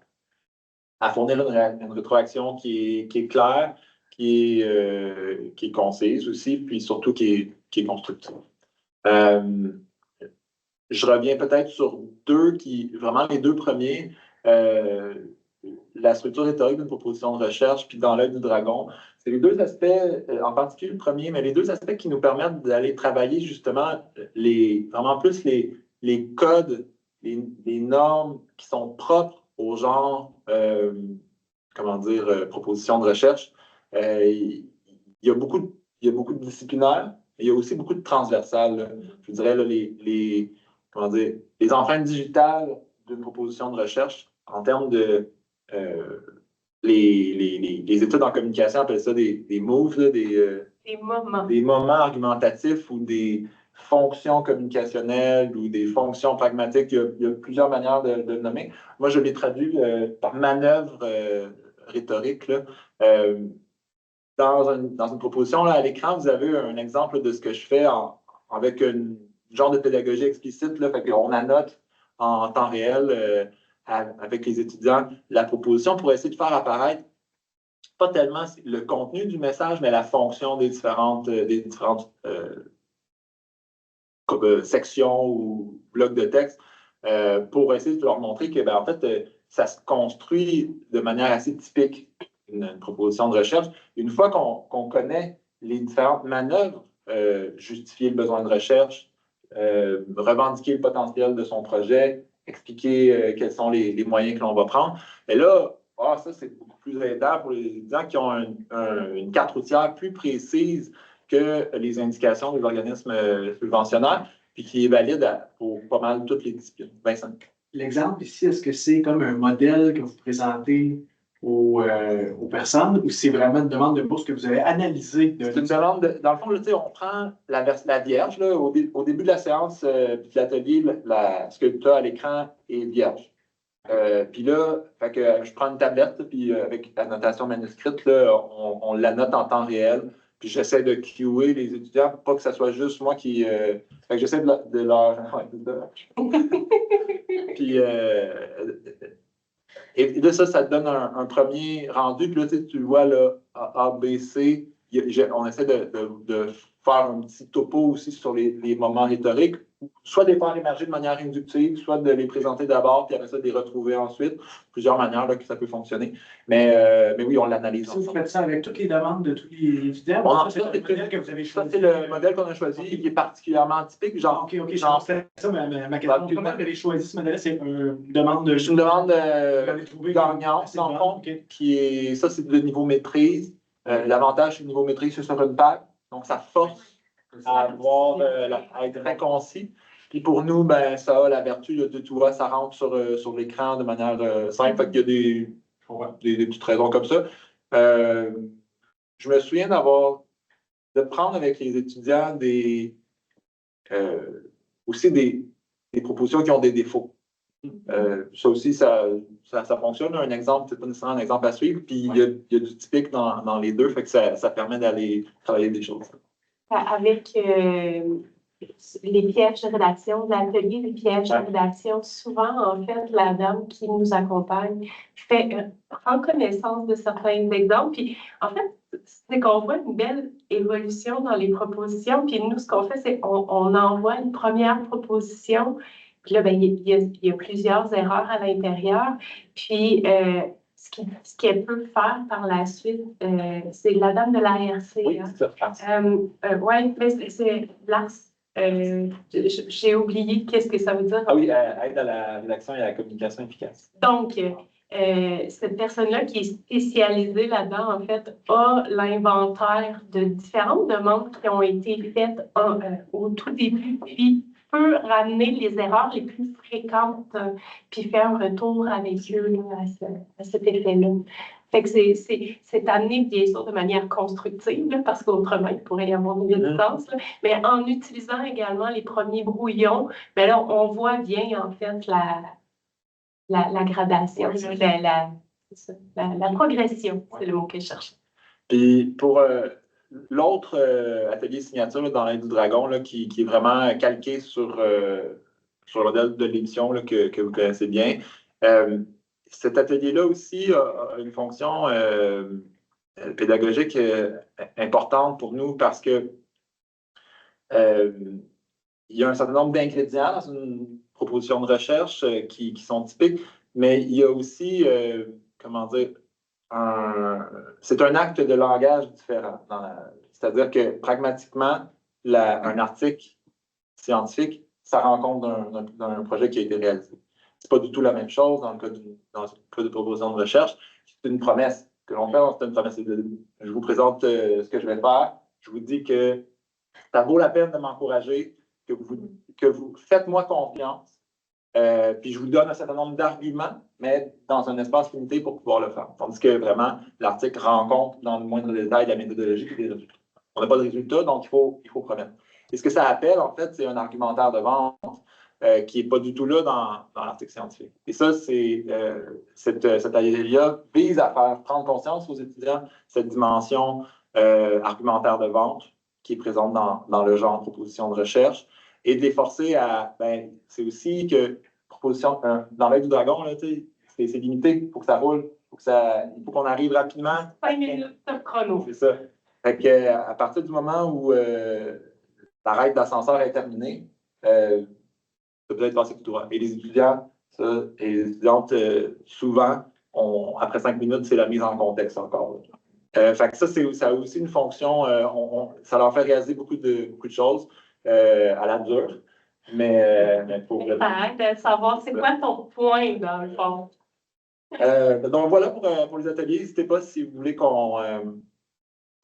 à fournir une rétroaction qui est claire, qui est concise aussi, puis surtout qui est constructive. Je reviens peut-être sur vraiment les deux premiers, la structure rhétorique d'une proposition de recherche, puis dans l'œil du dragon. C'est les deux aspects, en particulier le premier, mais les deux aspects qui nous permettent d'aller travailler justement vraiment plus les codes, les normes qui sont propres au genre, proposition de recherche. Il y a beaucoup de disciplinaires, mais il y a aussi beaucoup de transversales. Là. Je dirais là, les empreintes digitales d'une proposition de recherche en termes de les études en communication appellent ça des moves, là, des moments argumentatifs ou des fonctions communicationnelles ou des fonctions pragmatiques. Il y a plusieurs manières de le nommer. Moi, je l'ai traduit par manœuvre rhétorique. Là. Dans une proposition, là, à l'écran, vous avez un exemple de ce que je fais avec un genre de pédagogie explicite. Là, fait qu'on annote en temps réel avec les étudiants la proposition pour essayer de faire apparaître pas tellement le contenu du message, mais la fonction des différentes sections ou blocs de texte pour essayer de leur montrer que, en fait, ça se construit de manière assez typique, une proposition de recherche. Une fois qu'on connaît les différentes manœuvres, justifier le besoin de recherche, revendiquer le potentiel de son projet, expliquer quels sont les moyens que l'on va prendre. Et là, ça, c'est beaucoup plus aidant pour les étudiants qui ont une carte routière plus précise que les indications des organismes subventionnaires, puis qui est valide pour pas mal toutes les disciplines. Vincent. L'exemple ici, est-ce que c'est comme un modèle que vous présentez aux personnes ou c'est vraiment une demande de bourse que vous avez analysée? C'est une demande, dans le fond, là, on prend la vierge, là, au début de la séance de l'atelier, ce que tu as à l'écran est vierge. Puis là, je prends une tablette, puis avec la notation manuscrite, là, on la note en temps réel. Puis j'essaie de cuer les étudiants pour pas que ça soit juste moi qui. Fait que j'essaie de leur. Puis et là, ça te donne un premier rendu. Puis là, tu vois là, A, B, C. On essaie de faire un petit topo aussi sur les moments rhétoriques soit de les faire émerger de manière inductive, soit de les présenter d'abord, puis après ça, de les retrouver ensuite. Plusieurs manières là, que ça peut fonctionner. Mais oui, on l'analyse Si vous ensemble. faites ça avec toutes les demandes de tous les étudiants, On en c'est fait, le modèle que vous avez Ça, choisi. c'est le modèle qu'on a choisi, qui est particulièrement typique. Genre, OK, genre c'est ça ma question. Comment vous avez choisi ce modèle? C'est une demande de... c'est une demande Vous avez trouvé gagnante, assez dans le bonne, fond, OK. qui est, ça, c'est de niveau maîtrise. L'avantage du niveau maîtrise, c'est sur une PAC. Donc, ça force à à être très concis. Puis pour nous, ben, ça a la vertu de tout voir, ça rentre sur l'écran de manière simple. Fait qu'il y a des petites raisons comme ça. Je me souviens de prendre avec les étudiants aussi des propositions qui ont des défauts. Ça aussi, ça fonctionne. Un exemple, c'est pas nécessairement un exemple à suivre, puis il y a du typique dans les deux, fait que ça permet d'aller travailler des choses. Avec les pièges de rédaction, l'atelier des pièges de rédaction, souvent, en fait, la dame qui nous accompagne prend connaissance de certains exemples. Puis, en fait, c'est qu'on voit une belle évolution dans les propositions. Puis, nous, ce qu'on fait, c'est qu'on envoie une première proposition. Puis là, ben, il y a plusieurs erreurs à l'intérieur. Puis, ce qu'elle peut faire par la suite, c'est la dame de l'ARC. Oui, hein. c'est ça. Oui, mais c'est Lars. J'ai oublié qu'est-ce que ça veut dire. Ah oui, aide à la rédaction et à la communication efficace. Donc, cette personne-là qui est spécialisée là-dedans, en fait, a l'inventaire de différentes demandes qui ont été faites au tout début, puis peut ramener les erreurs les plus fréquentes, puis faire un retour avec eux là, à cet effet-là. Fait que c'est amené, bien sûr, de manière constructive, là, parce qu'autrement, il pourrait y avoir des résistances, là, mais en utilisant également les premiers brouillons, ben là, on voit bien, en fait, la gradation, la progression, c'est le mot que je cherche. Puis pour l'autre atelier signature là, dans l'Inde du Dragon, là, qui est vraiment calqué sur le modèle de l'émission là, que vous connaissez bien, cet atelier-là aussi a une fonction pédagogique importante pour nous parce que il y a un certain nombre d'ingrédients dans une proposition de recherche qui sont typiques, mais il y a aussi, comment dire, c'est un acte de langage différent. C'est-à-dire que pragmatiquement, un article scientifique, ça rend compte d'un projet qui a été réalisé. C'est pas du tout la même chose dans le cas de proposition de recherche. C'est une promesse que l'on fait. C'est une promesse. Je vous présente ce que je vais faire. Je vous dis que ça vaut la peine de m'encourager, que vous faites-moi confiance. Puis je vous donne un certain nombre d'arguments, mais dans un espace limité pour pouvoir le faire. Tandis que vraiment, l'article rencontre dans le moindre détail la méthodologie et les résultats. On n'a pas de résultats, donc il faut promettre. Et ce que ça appelle, en fait, c'est un argumentaire de vente qui n'est pas du tout là dans l'article scientifique. Et ça, cet atelier-là vise à faire prendre conscience aux étudiants cette dimension argumentaire de vente qui est présente dans le genre proposition de recherche et de les forcer à, c'est aussi que proposition, dans l'œil du dragon, là, c'est limité, il faut que ça roule, il faut qu'on arrive rapidement. 5 minutes de chrono. C'est ça. Fait que, à partir du moment où la règle d'ascenseur est terminée, ça peut être passé tout droit. Et les étudiants, et les étudiantes, souvent, après 5 minutes, c'est la mise en contexte encore. Fait que ça a aussi une fonction, ça leur fait réaliser beaucoup de choses à la dure, mais pour Ça aide de savoir c'est quoi ton point, dans le fond. donc voilà pour les ateliers. N'hésitez pas si vous voulez qu'on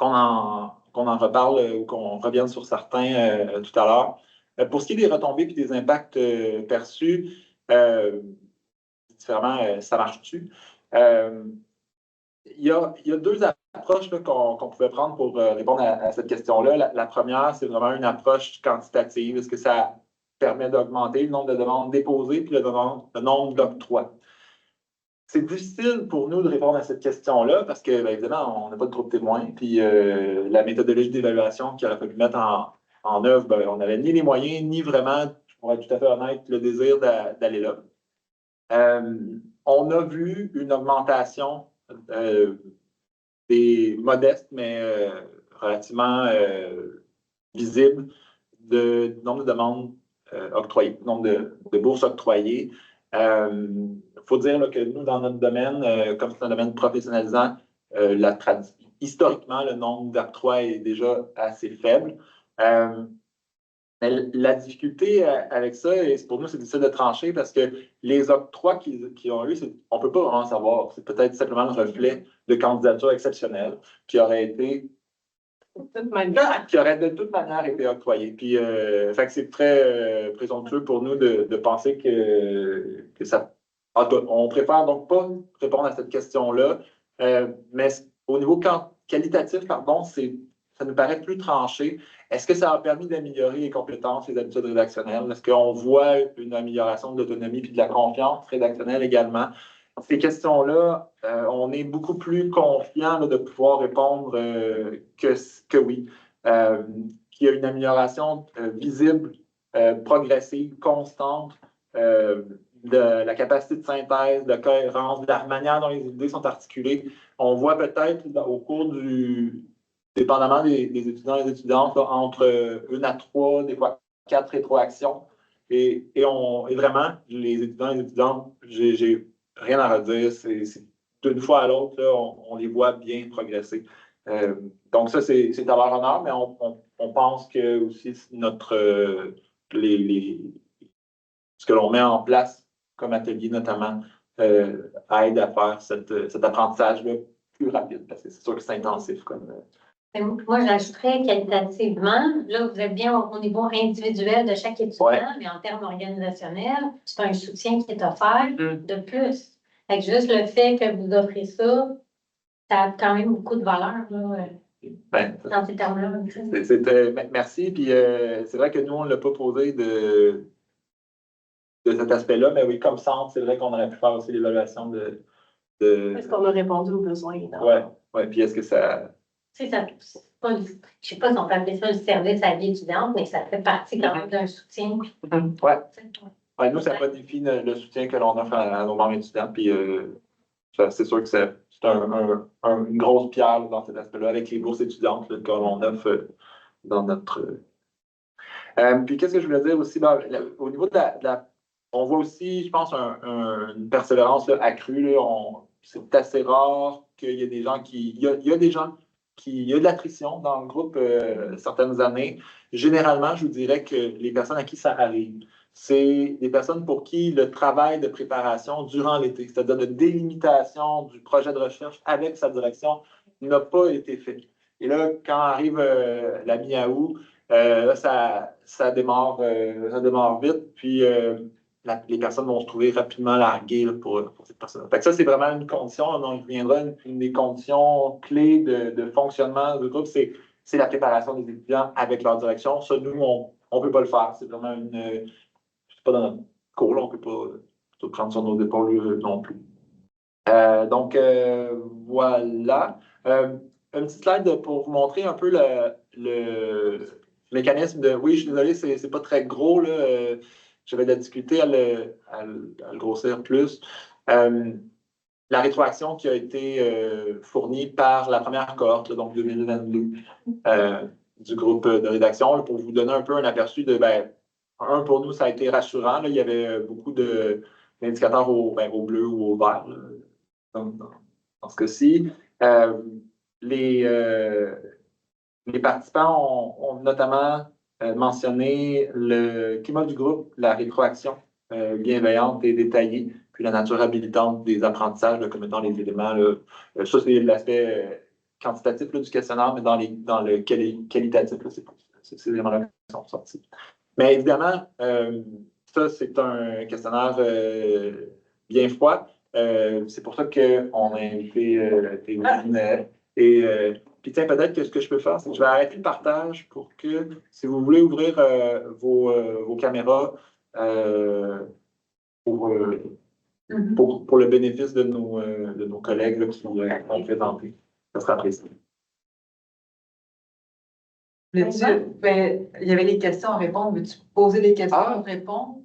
en reparle ou qu'on revienne sur certains tout à l'heure. Pour ce qui est des retombées et des impacts perçus, différemment, ça marche-tu? Il y a deux approches qu'on pouvait prendre pour répondre à cette question-là. La première, c'est vraiment une approche quantitative. Est-ce que ça permet d'augmenter le nombre de demandes déposées puis le nombre d'octrois? C'est difficile pour nous de répondre à cette question-là parce que, bien évidemment, on n'a pas de groupe témoin. Puis la méthodologie d'évaluation qu'il aurait fallu mettre en œuvre, ben, on n'avait ni les moyens, ni vraiment, pour être tout à fait honnête, le désir d'aller là. On a vu une augmentation des modestes, mais relativement visibles du nombre de demandes octroyées, nombre de bourses octroyées. Faut dire là, que nous, dans notre domaine, comme c'est un domaine professionnalisant, historiquement, le nombre d'octrois est déjà assez faible. Mais la difficulté avec ça, et pour nous, c'est difficile de trancher parce que les octrois qu'ils ont eus, on ne peut pas vraiment savoir. C'est peut-être simplement le reflet de candidatures exceptionnelles qui auraient été qui aurait de toute manière été octroyé. Puis, fait que c'est très présomptueux pour nous de penser que ça. On préfère donc pas répondre à cette question-là, mais au niveau qualitatif, pardon, ça nous paraît plus tranché. Est-ce que ça a permis d'améliorer les compétences, les habitudes rédactionnelles? Est-ce qu'on voit une amélioration de l'autonomie et de la confiance rédactionnelle également? Ces questions-là, on est beaucoup plus confiant de pouvoir répondre que oui. Qu'il y a une amélioration visible, progressive, constante de la capacité de synthèse, de cohérence, de la manière dont les idées sont articulées. On voit peut-être au cours dépendamment des étudiants et des étudiantes, là, entre 1 à 3, des fois 4 rétroactions. Et vraiment, les étudiants et les étudiantes, j'ai rien à redire. C'est d'une fois à l'autre, on les voit bien progresser. Donc ça, c'est à leur honneur, mais on pense que aussi ce que l'on met en place comme atelier, notamment, aide à faire cet apprentissage-là plus rapide, parce que c'est sûr que c'est intensif. Moi, j'ajouterais qualitativement, là, vous êtes bien au niveau individuel de chaque étudiant, mais en termes organisationnels, c'est un soutien qui est offert de plus. Fait que juste le fait que vous offrez ça, ça a quand même beaucoup de valeur là, dans ces termes-là. Merci. Puis c'est vrai que nous, on ne l'a pas posé de cet aspect-là, mais oui, comme centre, c'est vrai qu'on aurait pu faire aussi l'évaluation de... Est-ce qu'on a répondu aux besoins? Oui. Puis est-ce que ça... Je ne sais pas si on peut appeler ça le service à vie étudiante, mais ça fait partie quand même d'un soutien. Oui, nous, ça modifie le soutien que l'on offre à nos membres étudiants. Puis c'est sûr que c'est une grosse pierre dans cet aspect-là, avec les bourses étudiantes que l'on offre dans notre... puis qu'est-ce que je voulais dire aussi? Au niveau de on voit aussi, je pense, une persévérance accrue. C'est assez rare qu'il y ait des gens qui... Il y a des gens il y a de l'attrition dans le groupe certaines années. Généralement, je vous dirais que les personnes à qui ça arrive, c'est des personnes pour qui le travail de préparation durant l'été, c'est-à-dire de délimitation du projet de recherche avec sa direction, n'a pas été fait. Et là, quand arrive la mi-août, ça démarre vite, puis les personnes vont se trouver rapidement larguées là, pour cette personne. Fait que ça, c'est vraiment une condition, dont il viendra une des conditions clés de fonctionnement du groupe, c'est la préparation des étudiants avec leur direction. Ça, nous, on ne peut pas le faire. C'est vraiment c'est pas dans notre cours, là, on ne peut pas tout prendre sur nos épaules non plus. Donc, voilà. Une petite slide pour vous montrer un peu le mécanisme de... Oui, je suis désolé, c'est pas très gros, là. J'avais de la difficulté à le grossir plus. La rétroaction qui a été fournie par la première cohorte, là, donc 2022, du groupe de rédaction, là, pour vous donner un peu un aperçu de, pour nous, ça a été rassurant. Là, il y avait beaucoup d'indicateurs au bleu ou au vert, là, dans ce cas-ci. Les participants ont notamment mentionné le climat du groupe, la rétroaction bienveillante et détaillée, puis la nature habilitante des apprentissages, là, comme étant les éléments. Là, ça, c'est l'aspect quantitatif là, du questionnaire, mais dans le qualitatif, c'est ces éléments-là qui sont sortis. Mais évidemment, ça, c'est un questionnaire bien froid. C'est pour ça qu'on a invité Théodine puis tiens, peut-être que ce que je peux faire, c'est que je vais arrêter le partage pour que, si vous voulez ouvrir vos caméras pour le bénéfice de nos collègues là, qui vont présenter. Ça sera apprécié. Il y avait des questions à répondre. Veux-tu poser des questions à répondre?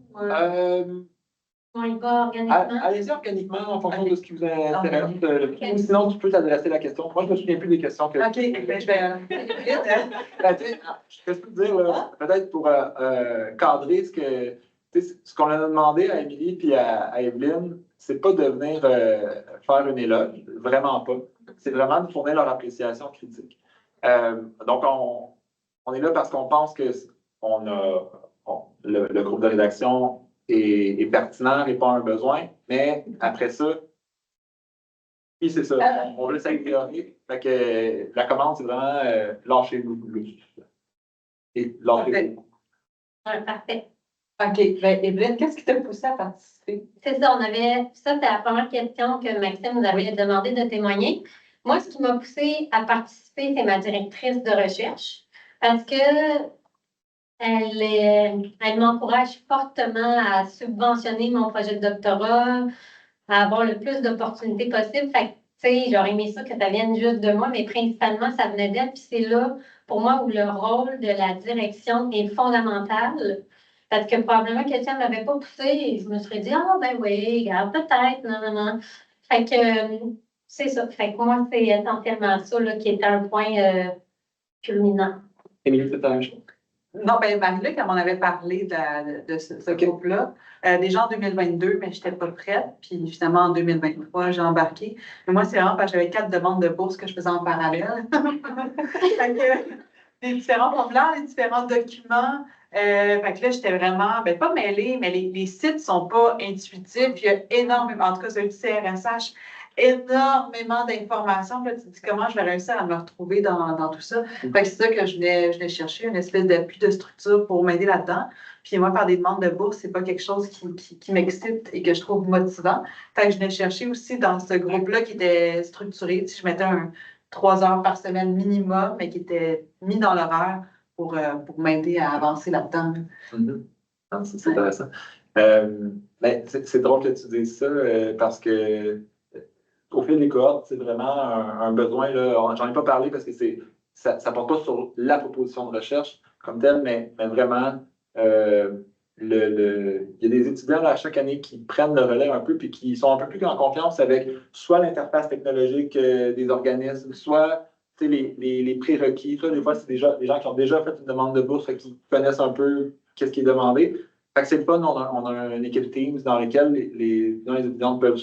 On y va organiquement. Allez-y organiquement en fonction de ce qui vous intéresse. Ok. Ou sinon, tu peux t'adresser la question. Moi, je me souviens plus des questions que. OK, ben, je vais. Tu sais, ce que je peux te dire, là, peut-être pour cadrer ce qu'on a demandé à Émilie et à Evelyne, c'est pas de venir faire une éloge, vraiment pas. C'est vraiment de fournir leur appréciation critique. Donc, on est là parce qu'on pense que le groupe de rédaction est pertinent, répond à un besoin, mais après ça, puis c'est ça, on veut s'améliorer. Fait que la commande, c'est vraiment lâchez-nous. Et lâchez-vous. Ouais, parfait. OK. Ben, Evelyne, qu'est-ce qui t'a poussé à participer? C'est ça, ça, c'est la première question que Maxime nous avait demandé de témoigner. Moi, ce qui m'a poussée à participer, c'est ma directrice de recherche parce que elle m'encourage fortement à subventionner mon projet de doctorat, à avoir le plus d'opportunités possibles. Fait que, tu sais, j'aurais aimé ça que ça vienne juste de moi, mais principalement, ça venait d'elle. Puis c'est là, pour moi, où le rôle de la direction est fondamental. Parce que probablement, quelqu'un ne m'avait pas poussé et je me serais dit, ah, ben oui, regarde, peut-être, non, non, non. Fait que, c'est ça. Fait que moi, c'est essentiellement ça là, qui est un point culminant. Émilie, c'est la même chose. Non, ben Marie-Luc, elle m'en avait parlé de ce groupe-là. Déjà en 2022, mais je n'étais pas prête. Puis finalement, en 2023, j'ai embarqué. Mais moi, c'est vraiment parce que j'avais 4 demandes de bourse que je faisais en parallèle. Fait que, les différents formulaires, les différents documents. Fait que là, j'étais vraiment, ben, pas mêlée, mais les sites ne sont pas intuitifs. Il y a énormément, en tout cas, celui du CRSH, énormément d'informations. Là, tu te dis comment je vais réussir à me retrouver dans tout ça. Fait que c'est ça que je venais chercher, une espèce d'appui de structure pour m'aider là-dedans. Puis moi, faire des demandes de bourse, c'est pas quelque chose qui m'excite et que je trouve motivant. Fait que je venais chercher aussi dans ce groupe-là qui était structuré. Si je mettais 3 heures par semaine minimum, mais qui était mis dans l'horaire pour m'aider à avancer là-dedans. Non, c'est intéressant. Ben, c'est drôle que tu dises ça parce que au fil des cohortes, c'est vraiment un besoin. J'en ai pas parlé parce que ça ne porte pas sur la proposition de recherche comme telle, mais vraiment, il y a des étudiants à chaque année qui prennent le relais un peu puis qui sont un peu plus en confiance avec soit l'interface technologique des organismes, soit les prérequis. Des fois, c'est des gens qui ont déjà fait une demande de bourse et qui connaissent un peu ce qui est demandé. Fait que c'est le fun, on a une équipe Teams dans laquelle les étudiants peuvent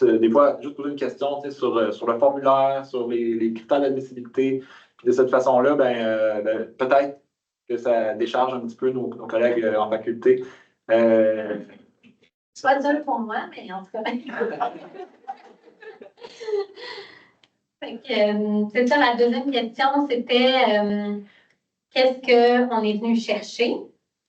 des fois juste poser une question sur le formulaire, sur les critères d'admissibilité. Puis de cette façon-là, ben, peut-être que ça décharge un petit peu nos collègues en faculté. C'est pas dur pour moi, mais en tout cas. Fait que, c'est ça, la deuxième question, c'était qu'est-ce qu'on est venu chercher?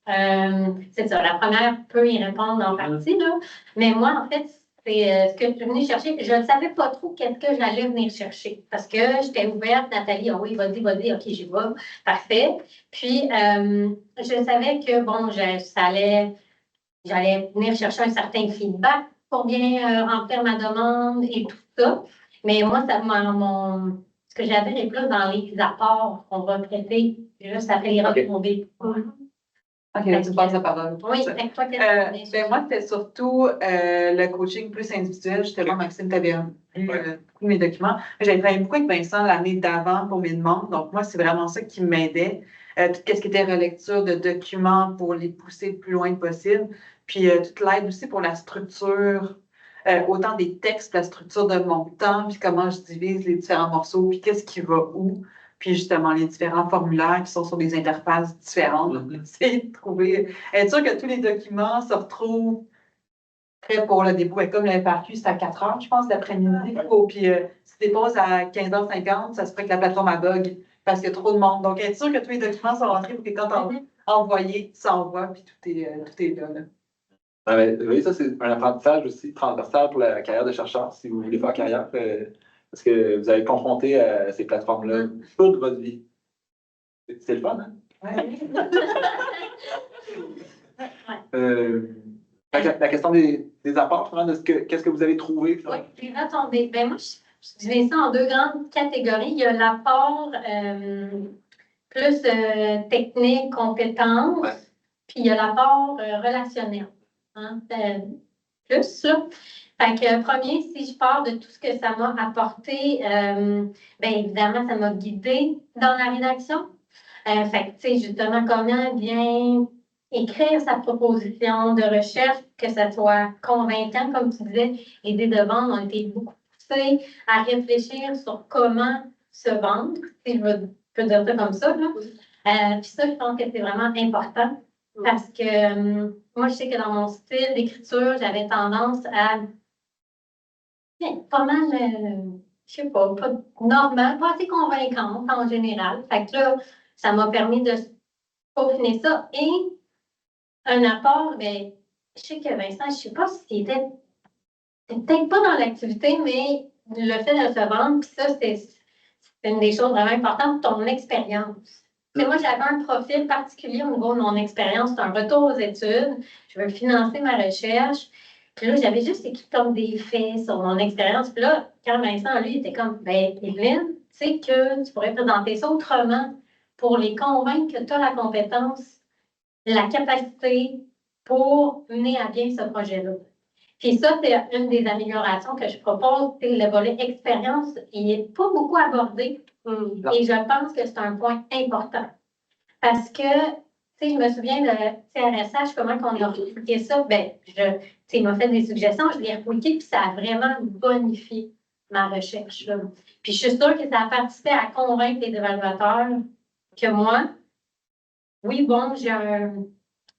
C'est ça, la première peut y répondre en partie, là. Mais moi, en fait, c'est ce que je suis venue chercher. Je ne savais pas trop qu'est-ce que j'allais venir chercher parce que j'étais ouverte, Nathalie, oui, vas-y, ok, j'y vais, parfait. Puis, je savais que, bon, j'allais venir chercher un certain feedback pour bien remplir ma demande et tout ça. Mais moi, ce que j'avais les plus dans les apports qu'on va traiter, juste après les retrouver. OK, tu passes la parole. Oui, avec toi, qu'est-ce que moi, c'était surtout le coaching plus individuel. Justement, Maxime, tu avais lu beaucoup de mes documents. J'avais travaillé beaucoup avec Vincent l'année d'avant pour mes demandes. Donc, moi, c'est vraiment ça qui m'aidait. Tout ce qui était relecture de documents pour les pousser le plus loin possible. Puis, toute l'aide aussi pour la structure, autant des textes, la structure de mon temps, puis comment je divise les différents morceaux, puis qu'est-ce qui va où. Puis justement, les différents formulaires qui sont sur des interfaces différentes. C'est de trouver, être sûr que tous les documents se retrouvent prêts pour le dépôt. Et comme le FAQ, c'est à 4 heures, je pense, l'après-midi. Puis si tu déposes à 15h50, ça se ferait que la plateforme a bug parce qu'il y a trop de monde. Donc, être sûr que tous les documents sont rentrés pour que quand on envoyé, ça envoie, puis tout est là. Ah, ben, vous voyez, ça, c'est un apprentissage aussi transversal pour la carrière de chercheur, si vous voulez faire carrière. Parce que vous allez confronter à ces plateformes-là toute votre vie. C'est le fun, hein? La question des apports, qu'est-ce que vous avez trouvé? Oui, puis attendez. Ben moi, je divise ça en deux grandes catégories. Il y a l'apport plus technique, compétence, puis il y a l'apport relationnel. Hein? plus, là. Fait que, premier, si je pars de tout ce que ça m'a apporté, bien évidemment, ça m'a guidée dans la rédaction. Fait que, tu sais, justement, comment bien écrire sa proposition de recherche, que ça soit convaincant, comme tu disais, les idées de vente ont été beaucoup poussées à réfléchir sur comment se vendre, si je peux dire ça comme ça, là. Puis ça, je pense que c'est vraiment important parce que moi, je sais que dans mon style d'écriture, j'avais tendance à pas mal, je sais pas normal, pas assez convaincante en général. Fait que là, ça m'a permis de peaufiner ça. Et un apport, bien, je sais que Vincent, je sais pas si c'était peut-être pas dans l'activité, mais le fait de se vendre, puis ça, c'est une des choses vraiment importantes, ton expérience. Tu sais, moi, j'avais un profil particulier au niveau de mon expérience, c'est un retour aux études, je veux financer ma recherche. Puis là, j'avais juste écrit comme des faits sur mon expérience. Puis là, quand Vincent, lui, était comme, ben, Evelyne, tu sais que tu pourrais présenter ça autrement pour les convaincre que tu as la compétence, la capacité pour mener à bien ce projet-là. Puis ça, c'est une des améliorations que je propose, c'est le volet expérience. Il n'est pas beaucoup abordé et je pense que c'est un point important. Parce que, tu sais, je me souviens de CRSH, comment on a appliqué ça. Bien, il m'a fait des suggestions, je l'ai appliqué, puis ça a vraiment bonifié ma recherche, là. Puis je suis sûre que ça a participé à convaincre les évaluateurs que moi, oui, bon, j'ai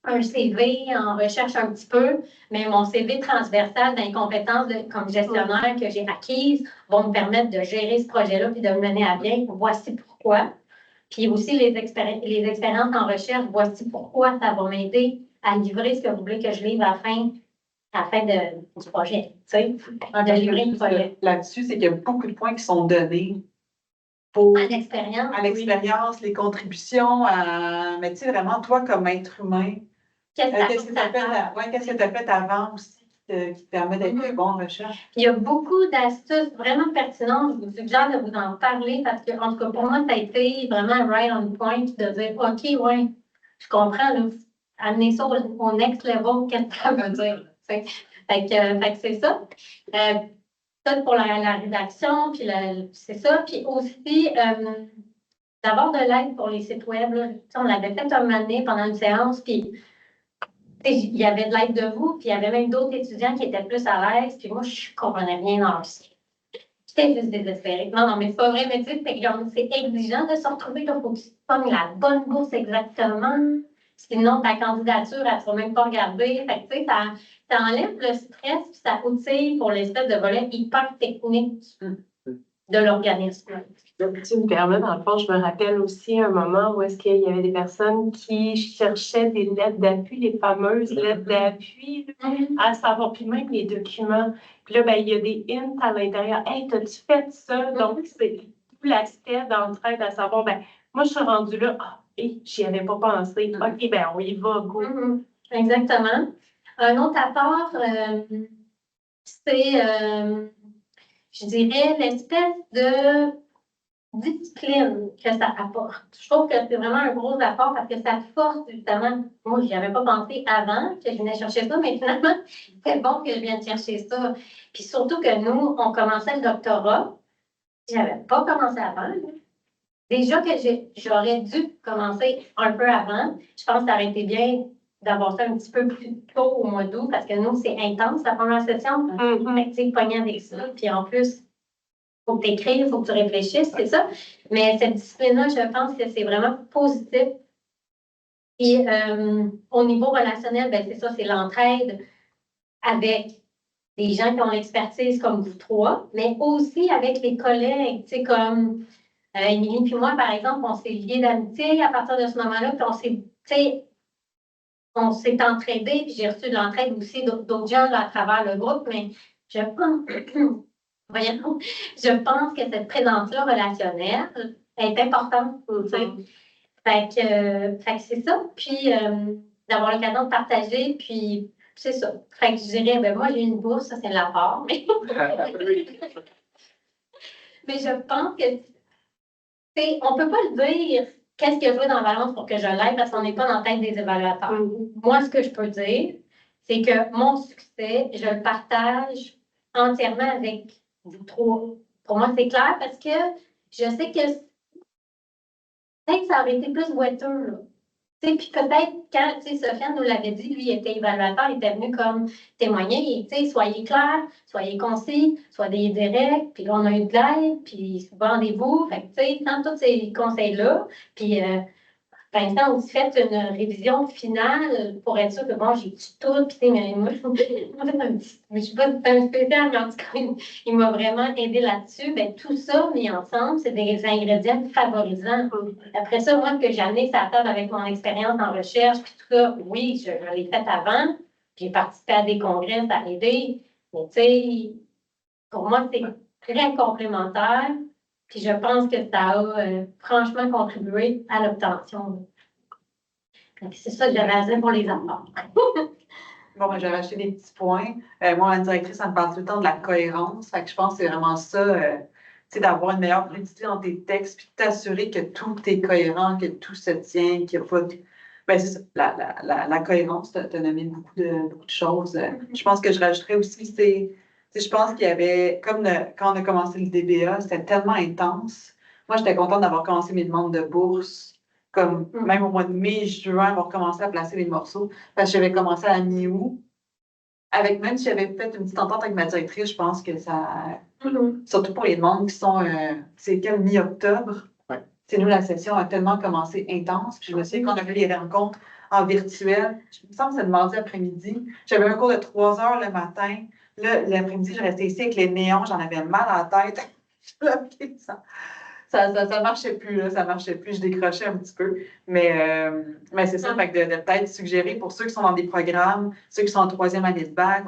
un CV en recherche un petit peu, mais mon CV transversal d'incompétences comme gestionnaire que j'ai acquises vont me permettre de gérer ce projet-là puis de me mener à bien. Voici pourquoi. Puis aussi les expériences en recherche, voici pourquoi ça va m'aider à livrer ce que vous voulez que je livre à la fin du projet. Tu sais, de livrer le projet. Là-dessus, c'est qu'il y a beaucoup de points qui sont donnés pour À l'expérience. À l'expérience, les contributions, mais tu sais, vraiment, toi, comme être humain, qu'est-ce que tu as fait avant aussi qui te permet d'être un bon en recherche? Il y a beaucoup d'astuces vraiment pertinentes. Je vous suggère de vous en parler parce que, en tout cas, pour moi, ça a été vraiment right on point de dire, OK, ouais, je comprends, là, amener ça au next level, qu'est-ce que ça veut dire? Fait que c'est ça. Ça, pour la rédaction, puis c'est ça. Puis aussi, d'avoir de l'aide pour les sites web. Là. On l'avait fait un moment donné pendant une séance, puis il y avait de l'aide de vous, puis il y avait même d'autres étudiants qui étaient plus à l'aise, puis moi, je ne comprenais rien dans leur site. J'étais juste désespérée. Non, mais c'est pas vrai, mais tu sais, c'est exigeant de se retrouver, il faut que tu pognes la bonne bourse exactement. Sinon, ta candidature, elle ne sera même pas regardée. Fait que, tu sais, ça enlève le stress, puis ça outille pour l'espèce de volet hyper technique de l'organisme. Tu me permets, dans le fond, je me rappelle aussi un moment où est-ce qu'il y avait des personnes qui cherchaient des lettres d'appui, les fameuses lettres d'appui, à savoir, puis même les documents. Puis là, ben, il y a des hints à l'intérieur. Hey, t'as-tu fait ça? Donc, c'est tout l'aspect d'entraide à savoir, ben, moi, je suis rendue là, j'y avais pas pensé. OK, ben, on y va, go. Exactement. Un autre apport, c'est, je dirais, l'espèce de discipline que ça apporte. Je trouve que c'est vraiment un gros apport parce que ça force justement, moi je n'y avais pas pensé avant que je venais chercher ça, mais finalement, c'est bon que je vienne chercher ça. Puis surtout que nous, on commençait le doctorat, je n'avais pas commencé avant. Là. Déjà que j'aurais dû commencer un peu avant, je pense que ça aurait été bien d'avoir ça un petit peu plus tôt au mois d'août parce que nous, c'est intense la première session. Tu sais, pogner avec ça, puis en plus, il faut que tu écrives, il faut que tu réfléchisses, c'est ça. Mais cette discipline-là, je pense que c'est vraiment positif. Et au niveau relationnel, ben, c'est ça, c'est l'entraide avec des gens qui ont l'expertise comme vous trois, mais aussi avec les collègues, tu sais, comme Émilie puis moi, par exemple, on s'est liés d'amitié à partir de ce moment-là, puis on s'est entraidés, puis j'ai reçu de l'entraide aussi d'autres gens là, à travers le groupe, mais je pense voyons, je pense que cette présence-là relationnelle est importante. Fait que c'est ça. Puis, d'avoir l'occasion de partager, puis c'est ça. Fait que je dirais, ben moi, j'ai une bourse, ça, c'est de la part. Mais, mais je pense que, on ne peut pas le dire, qu'est-ce que je veux dans la balance pour que je l'aide, parce qu'on n'est pas dans la tête des évaluateurs. Moi, ce que je peux dire, c'est que mon succès, je le partage entièrement avec vous trois. Pour moi, c'est clair parce que je sais que peut-être que ça aurait été plus boiteux, là. Puis peut-être quand, Sofiane nous l'avait dit, lui, il était évaluateur, il était venu comme témoigner, et soyez clairs, soyez concis, soyez directs, puis là, on a eu de l'aide, puis vendez-vous, fait que, dans tous ces conseils-là, puis Vincent a aussi fait une révision finale pour être sûr que, bon, j'ai tout, puis mais moi, je suis pas un spécial, mais en tout cas, il m'a vraiment aidé là-dessus. Ben, tout ça mis ensemble, c'est des ingrédients favorisants. Après ça, moi, que j'ai amené ça à table avec mon expérience en recherche, puis tout ça, oui, je l'ai fait avant, puis j'ai participé à des congrès, ça a aidé, mais tu sais, pour moi, c'est très complémentaire. Puis je pense que ça a franchement contribué à l'obtention. C'est ça que j'avais à dire pour les apports. Bon, ben, j'avais acheté des petits points. Moi, la directrice, ça me parle tout le temps de la cohérence. Fait que je pense que c'est vraiment ça, tu sais, d'avoir une meilleure fluidité dans tes textes, puis de t'assurer que tout est cohérent, que tout se tient, qu'il n'y a pas de... Ben, c'est ça, la cohérence, tu as nommé beaucoup de choses. Je pense que je rajouterais aussi, je pense qu'il y avait, comme quand on a commencé le DBA, c'était tellement intense. Moi, j'étais contente d'avoir commencé mes demandes de bourse, comme même au mois de mai, juin, avoir commencé à placer les morceaux, parce que j'avais commencé à la mi-août. Même si j'avais fait une petite entente avec ma directrice, je pense que ça, surtout pour les demandes qui sont, c'est quel mi-octobre. Ouais. Nous, la session a tellement commencé intense. Puis je me souviens qu'on avait les rencontres en virtuel. Il me semble que c'est le mardi après-midi. J'avais un cours de 3 heures le matin. Là, l'après-midi, je restais ici avec les néons. J'en avais mal à la tête. Ça marchait plus, là. Ça marchait plus. Je décrochais un petit peu. Mais c'est ça. Fait que de peut-être suggérer pour ceux qui sont dans des programmes, ceux qui sont en 3e année de bac,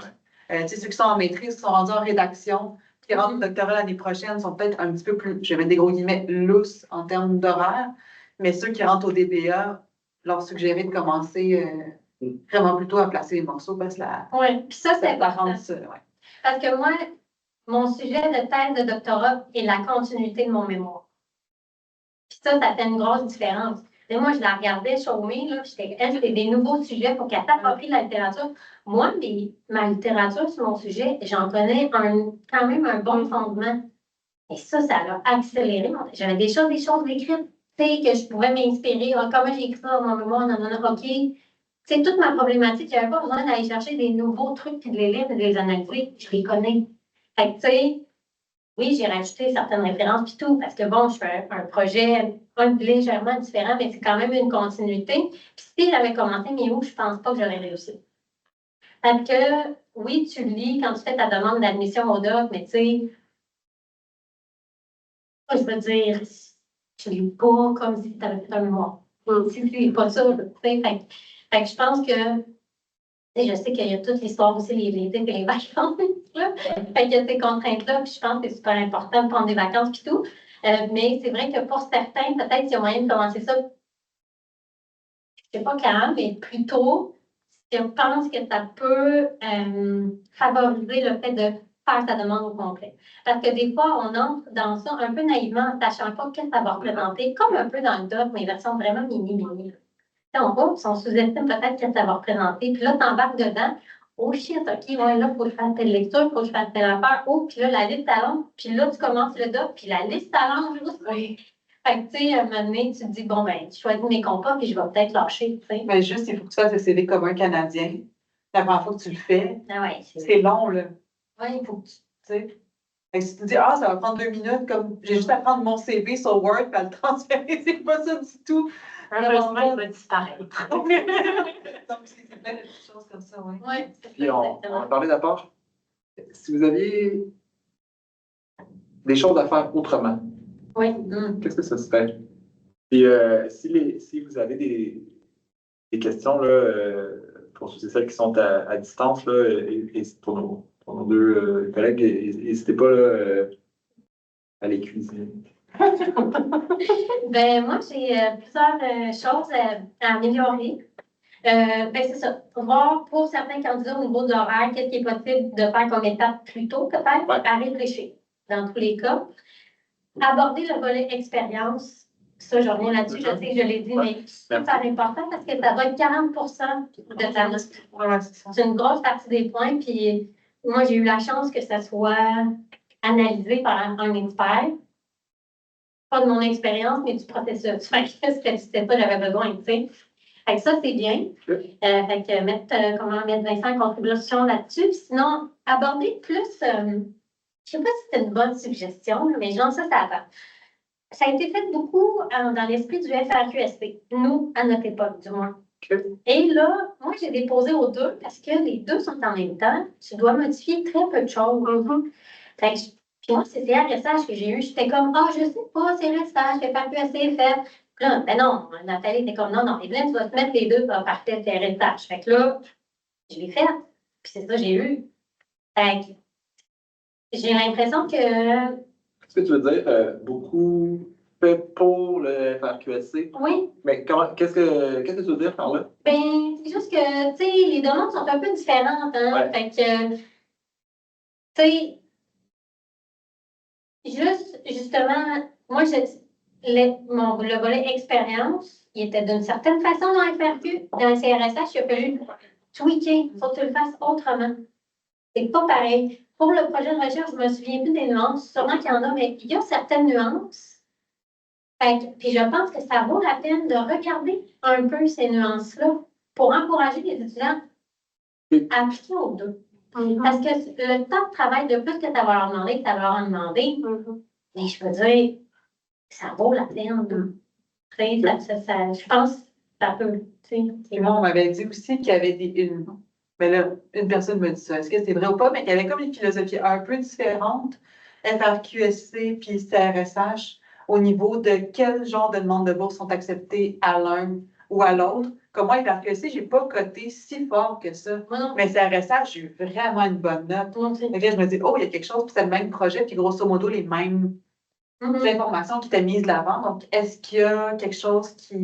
ceux qui sont en maîtrise, qui sont rendus en rédaction, qui rentrent au doctorat l'année prochaine, sont peut-être un petit peu plus, je vais mettre des gros guillemets, lousses en termes d'horaire. Mais ceux qui rentrent au DBA, leur suggérer de commencer vraiment plutôt à placer les morceaux parce que oui, puis ça, c'est important. Ouais. Parce que moi, mon sujet de thèse de doctorat est la continuité de mon mémoire. Puis ça fait une grosse différence. Et moi, je la regardais chômer, là, puis elle, c'était des nouveaux sujets pour qu'elle s'approprie la littérature. Moi, ma littérature sur mon sujet, j'en connais quand même un bon fondement. Et ça l'a accéléré. J'avais des choses écrites, tu sais, que je pouvais m'inspirer. Comment j'ai écrit ça dans mon mémoire, OK. C'est toute ma problématique. Je n'avais pas besoin d'aller chercher des nouveaux trucs, puis de les lire, et de les analyser. Je les connais. Fait que, tu sais, oui, j'ai rajouté certaines références puis tout, parce que bon, je fais un projet légèrement différent, mais c'est quand même une continuité. Puis si j'avais commencé mi-août, je pense pas que j'aurais réussi. Parce que, oui, tu lis quand tu fais ta demande d'admission au doc, mais tu sais, je veux dire, tu lis pas comme si tu avais fait un mémoire. C'est pas ça, tu sais. Fait que je pense que je sais qu'il y a toute l'histoire aussi, les étés et les vacances. Là. Fait qu'il y a ces contraintes-là, puis je pense que c'est super important de prendre des vacances puis tout. Mais c'est vrai que pour certains, peut-être qu'il y a moyen de commencer ça, je ne sais pas quand, mais plus tôt. Je pense que ça peut favoriser le fait de faire sa demande au complet. Parce que des fois, on entre dans ça un peu naïvement, en sachant pas que ça va représenter, comme un peu dans le doc, mais version vraiment mini. On sous-estime peut-être que ça va représenter. Puis là, tu embarques dedans. Oh shit, OK, ouais, là, il faut que je fasse telle lecture, il faut que je fasse telle affaire. Oh, puis là, la liste allonge. Puis là, tu commences le doc, puis la liste allonge aussi. Fait que, tu sais, à un moment donné, tu te dis, bon, ben, je choisis mes compas, puis je vais peut-être lâcher, tu sais. Mais juste, il faut que tu fasses le CV comme un Canadien. La première fois que tu le fais, c'est long, là. Oui. Il faut que tu sais. Et si tu dis, ça va prendre 2 minutes, comme j'ai juste à prendre mon CV sur Word et à le transférer, c'est pas ça du tout. Heureusement, il va disparaître. Donc, c'est plein de petites choses comme ça, oui. Oui, Puis on va parler d'apport. Si vous aviez des choses à faire autrement, oui. Qu'est-ce que ça serait? Puis si vous avez des questions là, pour ceux et celles qui sont à distance, là, et pour nos deux collègues, n'hésitez pas là, à les cuisiner. Ben, moi, j'ai plusieurs choses à améliorer. C'est ça. Voir pour certains candidats au niveau de l'horaire, qu'est-ce qui est possible de faire comme étape plus tôt, peut-être, à réfléchir dans tous les cas. Aborder le volet expérience, Ça, je reviens là-dessus, je sais que je l'ai dit, mais c'est super important parce que ça va être 40% de ta note. Ouais, c'est ça. C'est une grosse partie des points, puis moi, j'ai eu la chance que ça soit analysé par un expert. Pas de mon expérience, mais du processus. Fait que c'était ça, j'avais besoin, tu sais. Fait que ça, c'est bien. Fait que comment mettre Vincent en contribution là-dessus. Sinon, aborder plus, je sais pas si c'est une bonne suggestion, mais genre ça attend. Ça a été fait beaucoup dans l'esprit du FRQSP, nous, à notre époque, du moins. Et là, moi, j'ai déposé aux deux parce que les deux sont en même temps. Tu dois modifier très peu de choses. Fait que puis moi, c'est CRSH que j'ai eu. J'étais comme, je sais pas, CRSH, FRQSP est fait. Puis là, ben non, Nathalie était comme, non, Evelyne, tu vas te mettre les deux par tête CRSH. Fait que là, je l'ai fait. Puis c'est ça que j'ai eu. Fait que j'ai l'impression que. Est-ce que tu veux dire beaucoup fait pour le FRQSC? Oui. Mais qu'est-ce que tu veux dire par là? Ben, c'est juste que, tu sais, les demandes sont un peu différentes, hein. Ouais. Fait que, tu sais, justement, moi, le volet expérience, il était d'une certaine façon dans le FRQ. Dans le CRSH, il a fallu tweaker. Il faut que tu le fasses autrement. C'est pas pareil. Pour le projet de recherche, je me souviens plus des nuances. Sûrement qu'il y en a, mais il y a certaines nuances. Puis je pense que ça vaut la peine de regarder un peu ces nuances-là pour encourager les étudiants à appliquer aux deux. Parce que le temps de travail de plus que ça va leur demander, que ça va leur demander, mais je veux dire, ça vaut la peine. Je pense que ça peut. Et moi, on m'avait dit aussi qu'il y avait mais là, une personne me dit ça. Est-ce que c'est vrai ou pas? Mais qu'il y avait comme une philosophie un peu différente, FRQSC puis CRSH, au niveau de quel genre de demandes de bourse sont acceptées à l'un ou à l'autre. Comme moi, FRQSC, je n'ai pas coté si fort que ça. Mais CRSH, j'ai eu vraiment une bonne note. Donc là, je me dis, il y a quelque chose, puis c'est le même projet, puis grosso modo, les mêmes informations qui étaient mises de l'avant. Donc, est-ce qu'il y a quelque chose que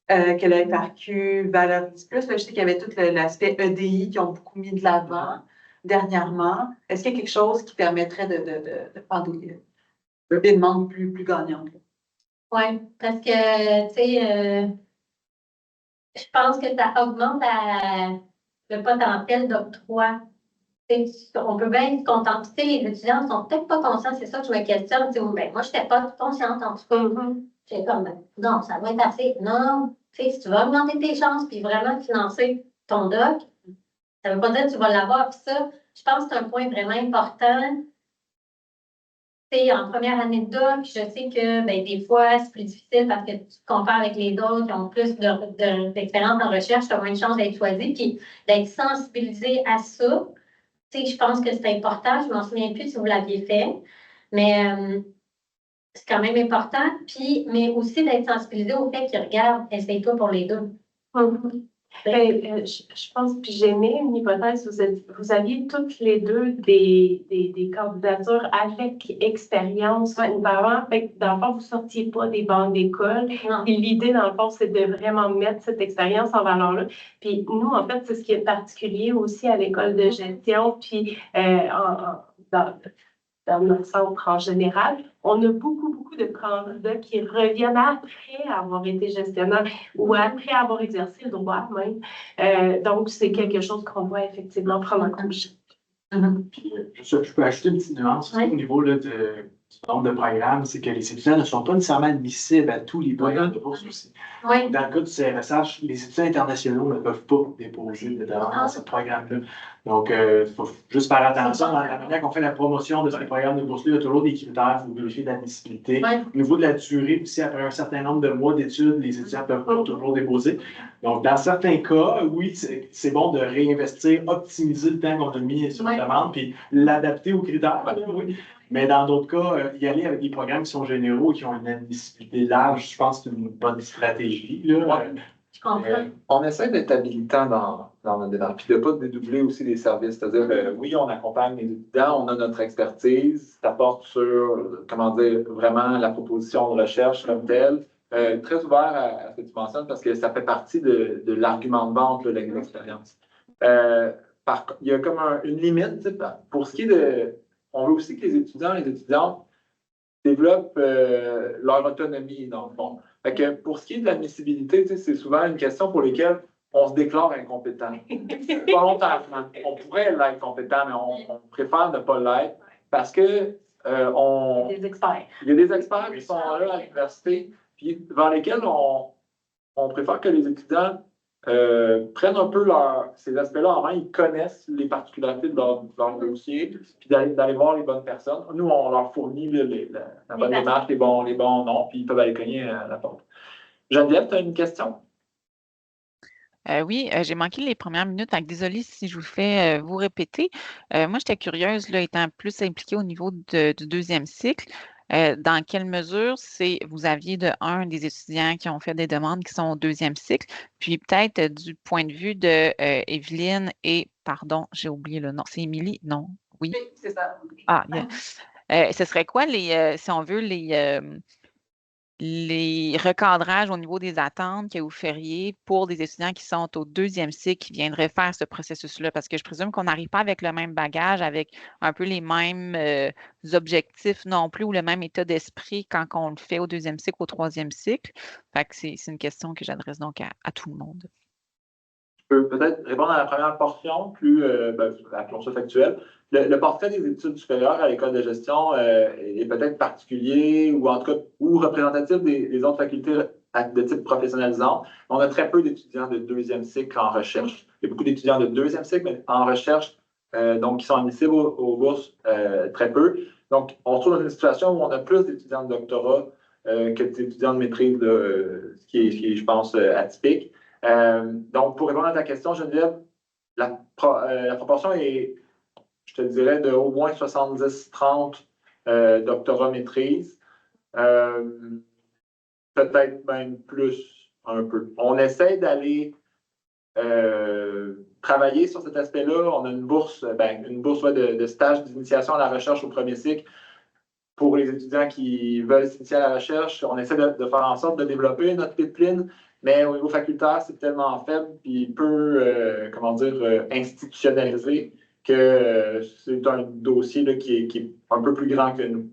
le FRQ valorise plus? Là, je sais qu'il y avait tout l'aspect EDI qui ont beaucoup mis de l'avant dernièrement. Est-ce qu'il y a quelque chose qui permettrait de faire des demandes plus gagnantes? Oui, parce que, tu sais, je pense que ça augmente le potentiel d'octroi. On peut bien se contenter. Les étudiants ne sont peut-être pas conscients, c'est ça que je me questionne. Ben, moi, je n'étais pas consciente en tout cas. J'étais comme, non, ça va être assez. Non, si tu vas augmenter tes chances puis vraiment financer ton doc, ça ne veut pas dire que tu vas l'avoir. Puis ça, je pense que c'est un point vraiment important. En première année de doc, je sais que des fois, c'est plus difficile parce que tu te compares avec les autres qui ont plus d'expérience en recherche, tu as moins de chances d'être choisi, puis d'être sensibilisé à ça. Je pense que c'est important. Je ne m'en souviens plus si vous l'aviez fait, mais c'est quand même important. Mais aussi d'être sensibilisé au fait qu'ils regardent, essaye-toi pour les deux. Je pense, puis j'aimais une hypothèse, vous aviez toutes les deux des candidatures avec expérience auparavant. Fait que, dans le fond, vous ne sortiez pas des bancs d'école. Puis l'idée, dans le fond, c'est de vraiment mettre cette expérience en valeur-là. Puis nous, en fait, c'est ce qui est particulier aussi à l'école de gestion, puis dans notre centre en général, on a beaucoup de candidats qui reviennent après avoir été gestionnaire ou après avoir exercé le droit même. Donc, c'est quelque chose qu'on doit effectivement prendre en compte. Je peux ajouter une petite nuance au niveau là, du nombre de programmes, c'est que les étudiants ne sont pas nécessairement admissibles à tous les programmes de bourse aussi. Oui. Dans le cas du CRSH, les étudiants internationaux ne peuvent pas déposer de demande dans ce programme-là. Donc, il faut juste faire attention dans la manière qu'on fait la promotion de ces programmes de bourse-là. Il y a toujours des critères pour vérifier l'admissibilité. Au niveau de la durée, aussi, après un certain nombre de mois d'études, les étudiants peuvent pas toujours déposer. Donc, dans certains cas, oui, c'est bon de réinvestir, optimiser le temps qu'on a mis sur la demande, puis l'adapter aux critères. Oui. Mais dans d'autres cas, y aller avec des programmes qui sont généraux et qui ont une admissibilité large, je pense que c'est une bonne stratégie. Là. Je comprends. On essaie d'être habilitant dans notre démarche, puis de ne pas dédoubler aussi les services. C'est-à-dire, oui, on accompagne les étudiants, on a notre expertise, ça porte sur, vraiment la proposition de recherche comme telle. Très ouvert à ce que tu mentionnes parce que ça fait partie de l'argument de vente, l'expérience. Il y a comme une limite, pour ce qui est de... On veut aussi que les étudiants et les étudiantes développent leur autonomie, dans le fond. Fait que pour ce qui est de l'admissibilité, c'est souvent une question pour laquelle on se déclare incompétent. Volontairement. On pourrait l'être compétent, mais on préfère ne pas l'être parce que Des experts. il y a des experts qui sont là à l'université, puis devant lesquels on préfère que les étudiants prennent un peu ces aspects-là en main, ils connaissent les particularités de leur dossier, puis d'aller voir les bonnes personnes. Nous, on leur fournit la bonne démarche, les bons noms, puis ils peuvent aller cogner à la porte. Geneviève, tu as une question? Oui, j'ai manqué les premières minutes, donc désolée si je vous fais vous répéter. Moi, j'étais curieuse, là, étant plus impliquée au niveau du deuxième cycle. Dans quelle mesure vous aviez un des étudiants qui ont fait des demandes qui sont au deuxième cycle, puis peut-être du point de vue de Evelyne et, pardon, j'ai oublié le nom, c'est Émilie? Non? Oui? Oui, c'est ça. Ah, ce serait quoi si on veut, les recadrages au niveau des attentes que vous feriez pour des étudiants qui sont au deuxième cycle, qui viendraient faire ce processus-là? Parce que je présume qu'on n'arrive pas avec le même bagage, avec un peu les mêmes objectifs non plus, ou le même état d'esprit quand on le fait au deuxième cycle, au troisième cycle. Fait que c'est une question que j'adresse donc à tout le monde. Je peux peut-être répondre à la première portion, appelons ça factuelle. Le portrait des études supérieures à l'école de gestion est peut-être particulier ou en tout cas ou représentatif des autres facultés de type professionnalisant. On a très peu d'étudiants de deuxième cycle en recherche. Il y a beaucoup d'étudiants de deuxième cycle, mais en recherche, donc qui sont admissibles aux bourses, très peu. Donc, on se trouve dans une situation où on a plus d'étudiants de doctorat que d'étudiants de maîtrise, ce qui est, je pense, atypique. Donc, pour répondre à ta question, Geneviève, la proportion est, je te dirais, de au moins 70-30 doctorat maîtrise. Peut-être même plus, un peu. On essaie d'aller travailler sur cet aspect-là. On a une bourse de stage d'initiation à la recherche au premier cycle pour les étudiants qui veulent s'initier à la recherche. On essaie de faire en sorte de développer notre pipeline. Mais au niveau facultaire, c'est tellement faible et peu, institutionnalisé que c'est un dossier là, qui est un peu plus grand que nous.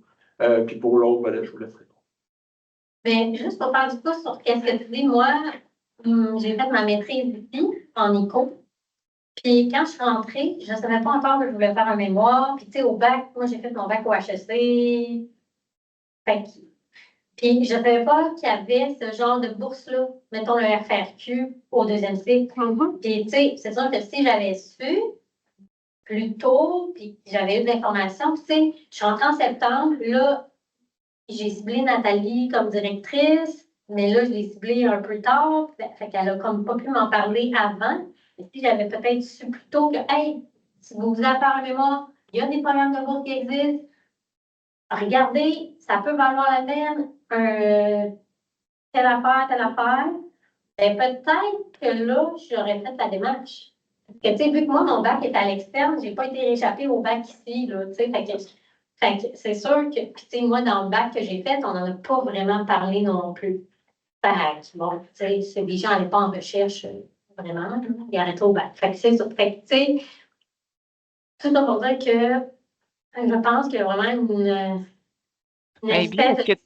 Puis pour l'autre, je vous laisse répondre. Bien, juste pour faire du pouce sur ce que tu dis, moi, j'ai fait ma maîtrise ici, en ICO. Puis quand je suis rentrée, je ne savais pas encore que je voulais faire un mémoire. Puis tu sais, au bac, moi, j'ai fait mon bac au HEC. Puis je ne savais pas qu'il y avait ce genre de bourse-là, mettons le FRQ au deuxième cycle. Puis tu sais, c'est sûr que si j'avais su plus tôt, puis j'avais eu de l'information, tu sais, je suis rentrée en septembre, là, j'ai ciblé Nathalie comme directrice, mais là, je l'ai ciblée un peu tard, fait qu'elle a comme pas pu m'en parler avant. Et si j'avais peut-être su plus tôt que, hey, si vous voulez faire un mémoire, il y a des programmes de bourse qui existent, regardez, ça peut valoir la peine, telle affaire, bien, peut-être que là, j'aurais fait la démarche. Parce que, tu sais, vu que moi, mon bac est à l'externe, je n'ai pas été réchappée au bac ici, là, tu sais, fait que c'est sûr que, puis, tu sais, moi, dans le bac que j'ai fait, on n'en a pas vraiment parlé non plus. Fait que, bon, tu sais, les gens n'allaient pas en recherche, vraiment, ils arrêtaient au bac. Fait que c'est ça. Fait que, tu sais, tout ça pour dire que je pense qu'il y a vraiment une espèce de...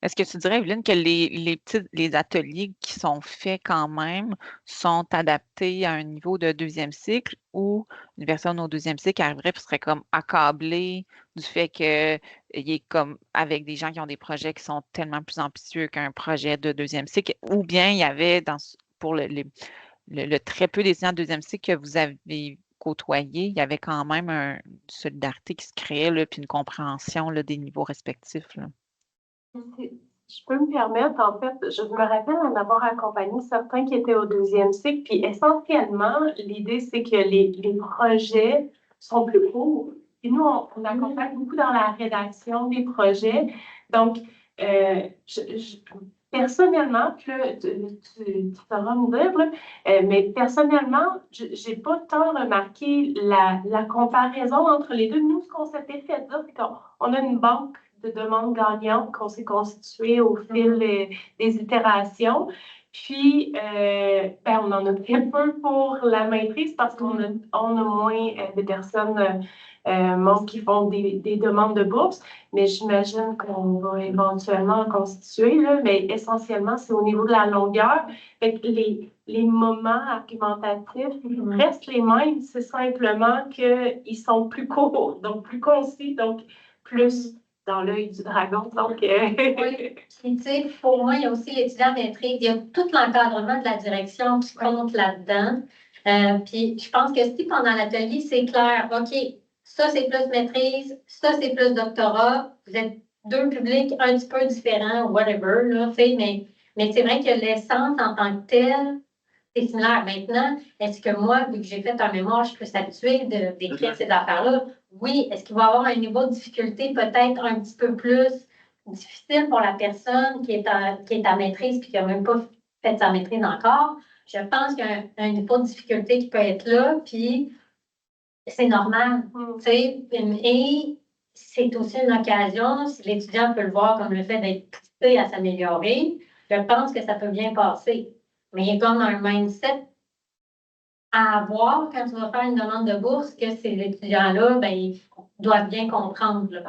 Est-ce que tu dirais, Evelyne, que les ateliers qui sont faits quand même sont adaptés à un niveau de deuxième cycle ou une personne au deuxième cycle arriverait et serait comme accablée du fait qu'il est comme avec des gens qui ont des projets qui sont tellement plus ambitieux qu'un projet de deuxième cycle, ou bien il y avait pour le très peu d'étudiants de deuxième cycle que vous avez côtoyé, il y avait quand même une solidarité qui se créait, là, puis une compréhension là, des niveaux respectifs. Là. Je peux me permettre, en fait, je me rappelle en avoir accompagné certains qui étaient au deuxième cycle, puis essentiellement, l'idée, c'est que les projets sont plus courts. Et nous, on accompagne beaucoup dans la rédaction des projets. Donc, personnellement, tu sauras me dire, là, mais personnellement, je n'ai pas tant remarqué la comparaison entre les deux. Nous, ce qu'on s'était fait dire, c'est qu'on a une banque de demandes gagnantes qu'on s'est constituée au fil des itérations. Puis, on en a très peu pour la maîtrise parce qu'on a moins de personnes montrent qu'ils font des demandes de bourse, mais j'imagine qu'on va éventuellement constituer, là, mais essentiellement, c'est au niveau de la longueur. Fait que les moments argumentatifs restent les mêmes, c'est simplement qu'ils sont plus courts, donc plus concis, donc plus dans l'œil du dragon. Donc, Oui. Puis, tu sais, pour moi, il y a aussi l'étudiant maîtrise, il y a tout l'encadrement de la direction qui compte là-dedans. Puis, je pense que si pendant l'atelier, c'est clair, OK, ça, c'est plus maîtrise, ça, c'est plus doctorat, vous êtes deux publics un petit peu différents, whatever, là, tu sais, mais c'est vrai que l'essence en tant que telle, c'est similaire. Maintenant, est-ce que moi, vu que j'ai fait un mémoire, je suis plus habituée d'écrire ces affaires-là? Oui. Est-ce qu'il va y avoir un niveau de difficulté peut-être un petit peu plus difficile pour la personne qui est à maîtrise puis qui n'a même pas fait sa maîtrise encore? Je pense qu'il y a un niveau de difficulté qui peut être là, puis c'est normal, tu sais. Et c'est aussi une occasion, si l'étudiant peut le voir comme le fait d'être poussé à s'améliorer, je pense que ça peut bien passer. Mais il y a comme un mindset à avoir quand tu vas faire une demande de bourse que ces étudiants-là, ben, ils doivent bien comprendre. Là.